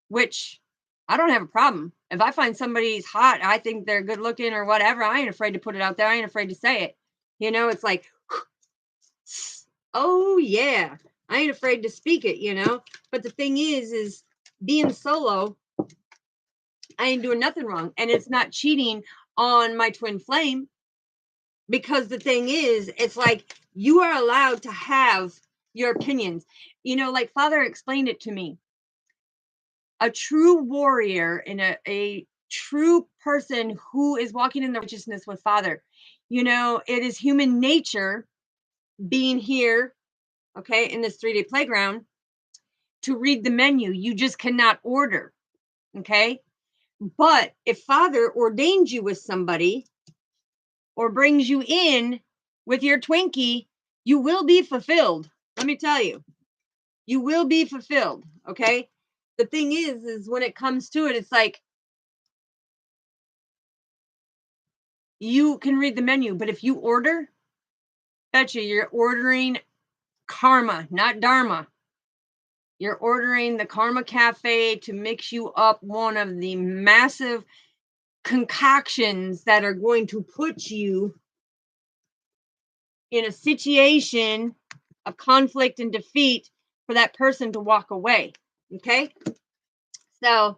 which I don't have a problem. If I find somebody's hot, I think they're good looking or whatever, I ain't afraid to put it out there. I ain't afraid to say it. It's like, oh yeah, I ain't afraid to speak it. But the thing is being solo, I ain't doing nothing wrong. And it's not cheating on my twin flame, because the thing is, it's like, you are allowed to have your opinions. Like Father explained it to me. A true warrior and a true person who is walking in the righteousness with Father. It is human nature being here, okay, in this 3D playground, to read the menu. You just cannot order, okay? But if Father ordains you with somebody or brings you in with your Twinkie, you will be fulfilled. Let me tell you, you will be fulfilled, okay? The thing is when it comes to it, it's like, you can read the menu, but if you order, betcha you're ordering karma, not dharma. You're ordering the Karma Cafe to mix you up one of the massive concoctions that are going to put you in a situation of conflict and defeat for that person to walk away. Okay? So,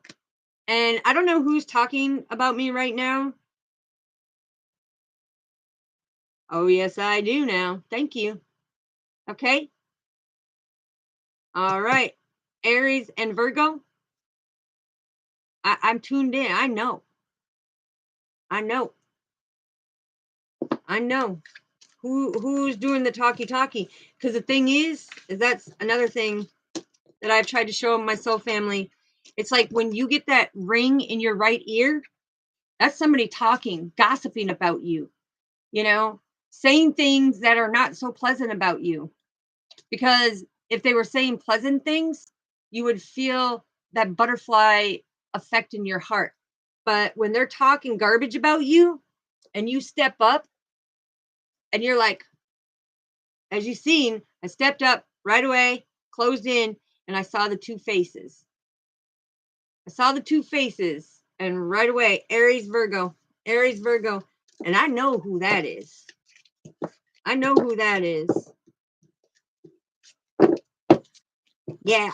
and I don't know who's talking about me right now. Oh, yes, I do now. Thank you. Okay? All right. Aries and Virgo. I'm tuned in. I know. I know. I know. Who's doing the talkie? Because the thing is that's another thing that I've tried to show my soul family. It's like, when you get that ring in your right ear, that's somebody talking, gossiping about you, saying things that are not so pleasant about you. Because if they were saying pleasant things, you would feel that butterfly effect in your heart. But when they're talking garbage about you and you step up and you're like, as you've seen, I stepped up right away, closed in, and I saw the two faces. And right away, Aries, Virgo, and I know who that is. Yeah.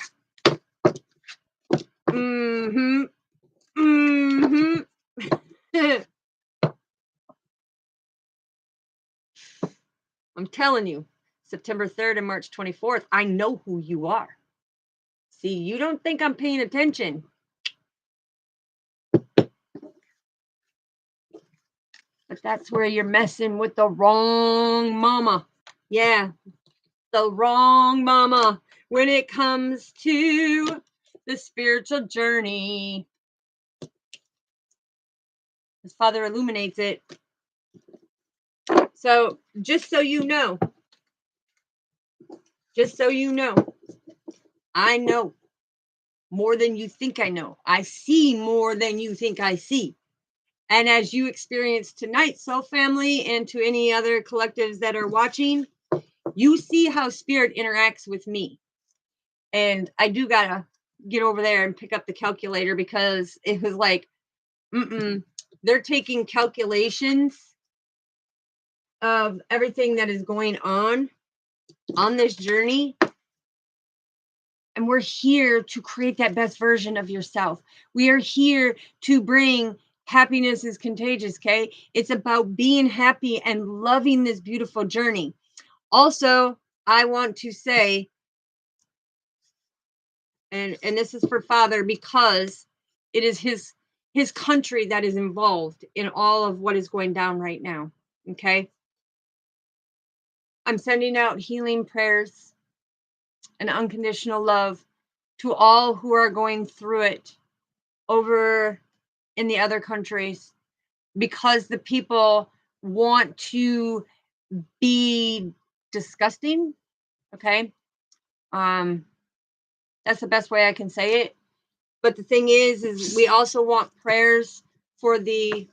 Mm-hmm. I'm telling you, September 3rd and March 24th, I know who you are. See, you don't think I'm paying attention. But that's where you're messing with the wrong mama. Yeah, the wrong mama when it comes to the spiritual journey. His Father illuminates it. So just so you know, I know more than you think I know. I see more than you think I see. And as you experience tonight, Soul Family, and to any other collectives that are watching, you see how spirit interacts with me. And I do gotta get over there and pick up the calculator, because it was like, they're taking calculations of everything that is going on this journey. And we're here to create that best version of yourself. We are here to bring happiness is contagious, okay? It's about being happy and loving this beautiful journey. Also, I want to say, and this is for Father, because it is his country that is involved in all of what is going down right now, okay? I'm sending out healing prayers and unconditional love to all who are going through it over in the other countries, because the people want to be disgusting, okay? That's the best way I can say it. But the thing is we also want prayers for the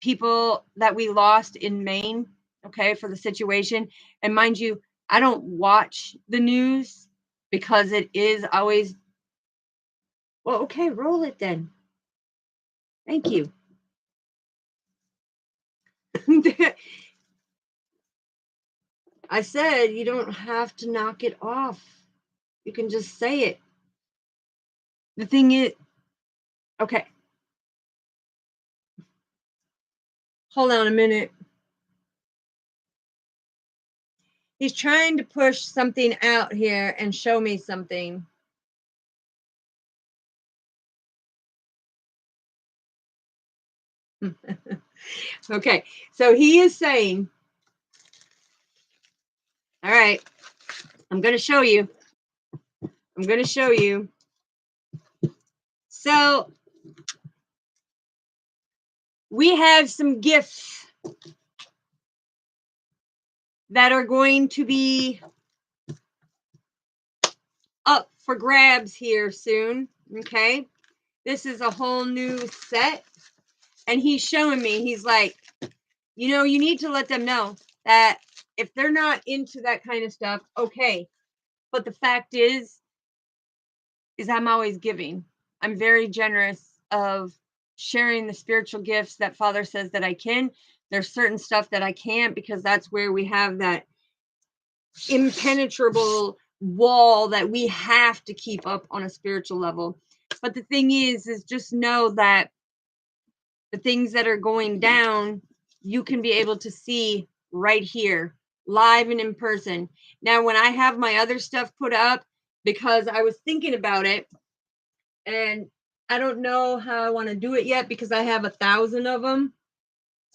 people that we lost in Maine, okay, for the situation. And mind you, I don't watch the news because it is always, well, okay, roll it then. Thank you. I said you don't have to knock it off. You can just say it. The thing is, okay. Hold on a minute. He's trying to push something out here and show me something. Okay, so he is saying, all right, I'm going to show you. So we have some gifts that are going to be up for grabs here soon, okay? This is a whole new set. And he's showing me, he's like, you need to let them know that if they're not into that kind of stuff, okay. But the fact is I'm always giving. I'm very generous of sharing the spiritual gifts that Father says that I can. There's certain stuff that I can't, because that's where we have that impenetrable wall that we have to keep up on a spiritual level. But the thing is just know that the things that are going down, you can be able to see right here, live and in person. Now, when I have my other stuff put up, because I was thinking about it, and I don't know how I want to do it yet, because I have 1,000 of them.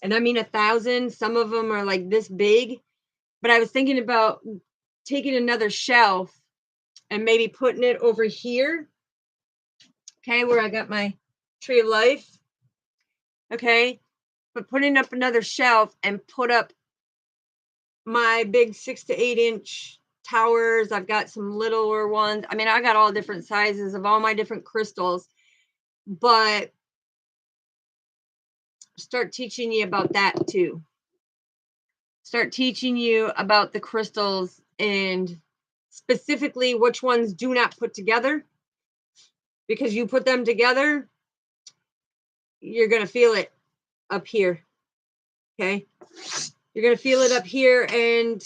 And I mean 1,000, some of them are like this big. But I was thinking about taking another shelf and maybe putting it over here, okay, where I got my tree of life, okay, but putting up another shelf and put up my big 6 to 8 inch towers. I've got some littler ones. I mean, I got all different sizes of all my different crystals, but start teaching you about that too. Start teaching you about the crystals, and specifically which ones do not put together, because you put them together, you're going to feel it up here. Okay. You're going to feel it up here, and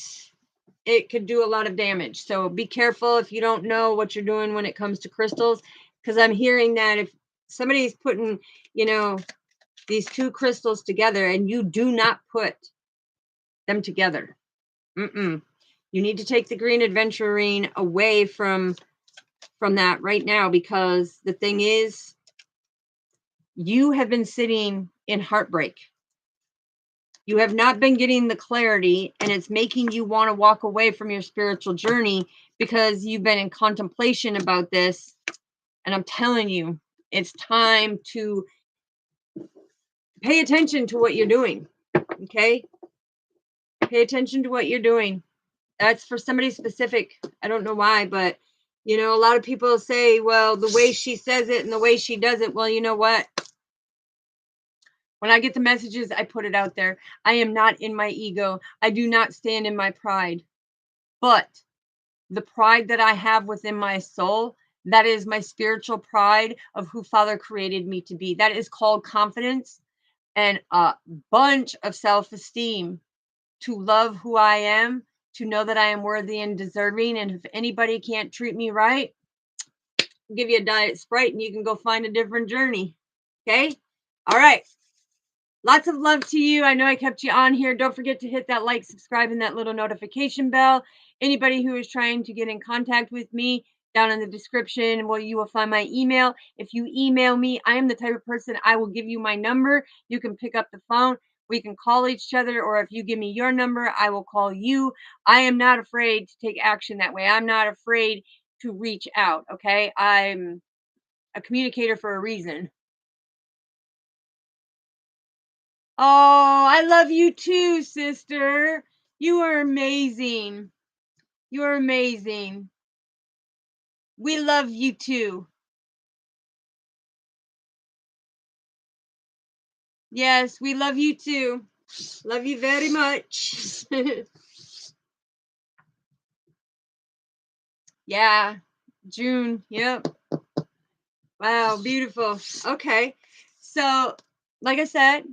it could do a lot of damage. So be careful if you don't know what you're doing when it comes to crystals, because I'm hearing that if somebody's putting, these two crystals together and you do not put them together, you need to take the green adventurine away from that right now, because the thing is, you have been sitting in heartbreak. You have not been getting the clarity, and it's making you want to walk away from your spiritual journey, because you've been in contemplation about this. And I'm telling you, it's time to pay attention to what you're doing. Okay? Pay Pay attention to what you're doing. That's for somebody specific. I don't know why, but you know, a lot of people say, well, the way she says it and the way she does it. Well, you know what? When I get the messages, I put it out there. I am not in my ego. I do not stand in my pride. But the pride that I have within my soul, that is my spiritual pride of who Father created me to be. That is called confidence and a bunch of self-esteem, to love who I am, to know that I am worthy and deserving. And if anybody can't treat me right, I'll give you a diet Sprite and you can go find a different journey. Okay. All right. Lots of love to you. I know I kept you on here. Don't forget to hit that like, subscribe, and that little notification bell. Anybody who is trying to get in contact with me, down in the description, well, you will find my email. If you email me, I am the type of person, I will give you my number. You can pick up the phone. We can call each other, or if you give me your number, I will call you. I am not afraid to take action that way. I'm not afraid to reach out. Okay. I'm a communicator for a reason. Oh, I love you too, sister. You are amazing. You are amazing. We love you too. Yes, we love you too. Love you very much. Yeah, June. Yep. Wow, beautiful. Okay. So, like I said,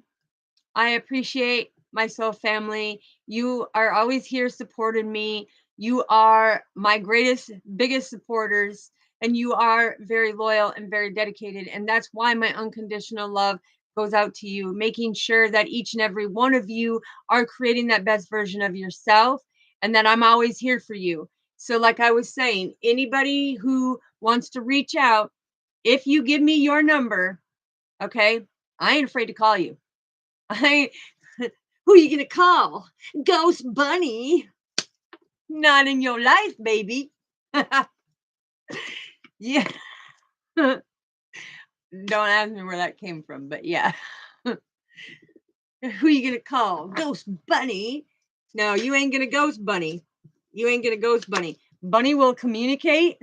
I appreciate my soul family. You are always here supporting me. You are my greatest, biggest supporters, and you are very loyal and very dedicated. And that's why my unconditional love goes out to you, making sure that each and every one of you are creating that best version of yourself and that I'm always here for you. So, like I was saying, anybody who wants to reach out, if you give me your number, okay, I ain't afraid to call you. I who you gonna call? Ghost Bunny? Not in your life, baby. Yeah. Don't ask me where that came from, but yeah. Who you gonna call? Ghost Bunny? No, you ain't gonna ghost Bunny. You ain't gonna ghost Bunny. Bunny will communicate.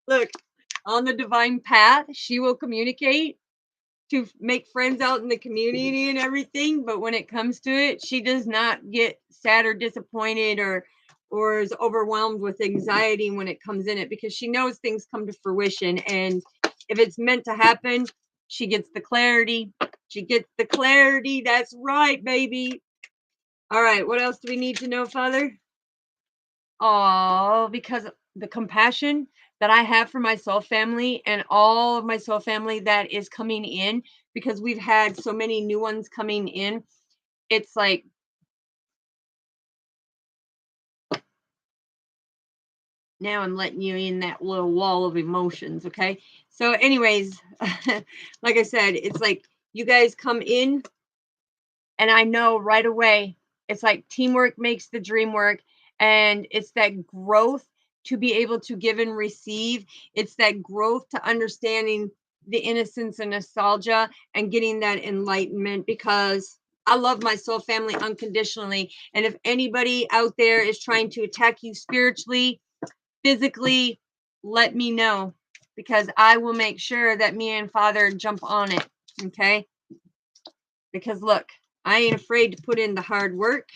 Look, on the divine path, she will communicate to make friends out in the community and everything, but when it comes to it, she does not get sad or disappointed or is overwhelmed with anxiety when it comes in it, because she knows things come to fruition, and if it's meant to happen, she gets the clarity. She gets the clarity. That's right, baby. All right, what else do we need to know, Father? Oh, because the compassion that I have for my soul family and all of my soul family that is coming in, because we've had so many new ones coming in. It's like, now I'm letting you in that little wall of emotions. Okay. So, anyways, like I said, it's like you guys come in and I know right away, it's like teamwork makes the dream work. And it's that growth to be able to give and receive. It's that growth to understanding the innocence and nostalgia and getting that enlightenment, because I love my soul family unconditionally. And if anybody out there is trying to attack you spiritually, physically, let me know, because I will make sure that me and Father jump on it. Okay. Because look, I ain't afraid to put in the hard work,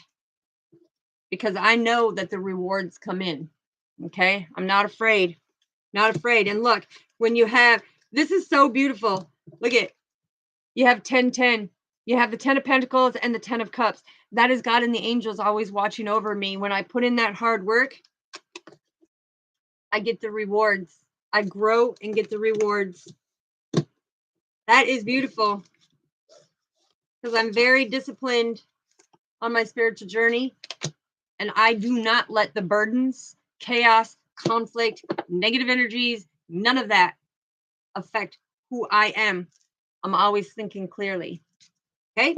because I know that the rewards come in. Okay. I'm not afraid. Not afraid. And look, when you have, this is so beautiful. Look at, you have 10-10. You have the 10 of Pentacles and the 10 of Cups. That is God and the angels always watching over me. When I put in that hard work, I get the rewards. I grow and get the rewards. That is beautiful, because I'm very disciplined on my spiritual journey. And I do not let the burdens, chaos, conflict, negative energies, none of that affect who I am. I'm always thinking clearly. Okay.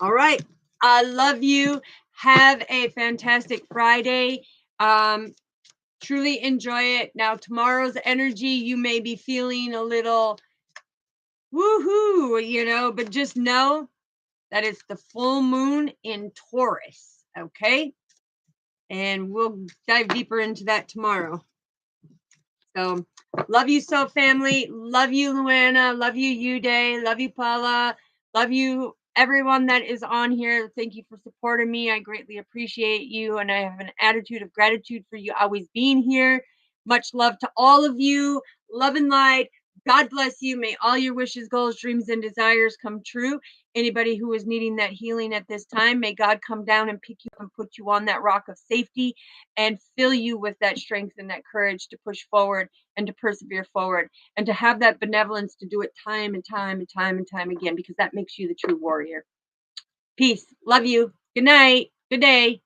All right. I love you. Have a fantastic Friday. Truly enjoy it. Now, tomorrow's energy, you may be feeling a little woohoo, but just know That is the full moon in Taurus. Okay. And we'll dive deeper into that tomorrow. So love you so, family. Love you, Luana. Love you, Uday. Love you, Paula. Love you, everyone that is on here. Thank you for supporting me. I greatly appreciate you. And I have an attitude of gratitude for you always being here. Much love to all of you. Love and light. God bless you. May all your wishes, goals, dreams, and desires come true. Anybody who is needing that healing at this time, may God come down and pick you up and put you on that rock of safety and fill you with that strength and that courage to push forward and to persevere forward and to have that benevolence to do it time and time and time and time again, because that makes you the true warrior. Peace. Love you. Good night. Good day.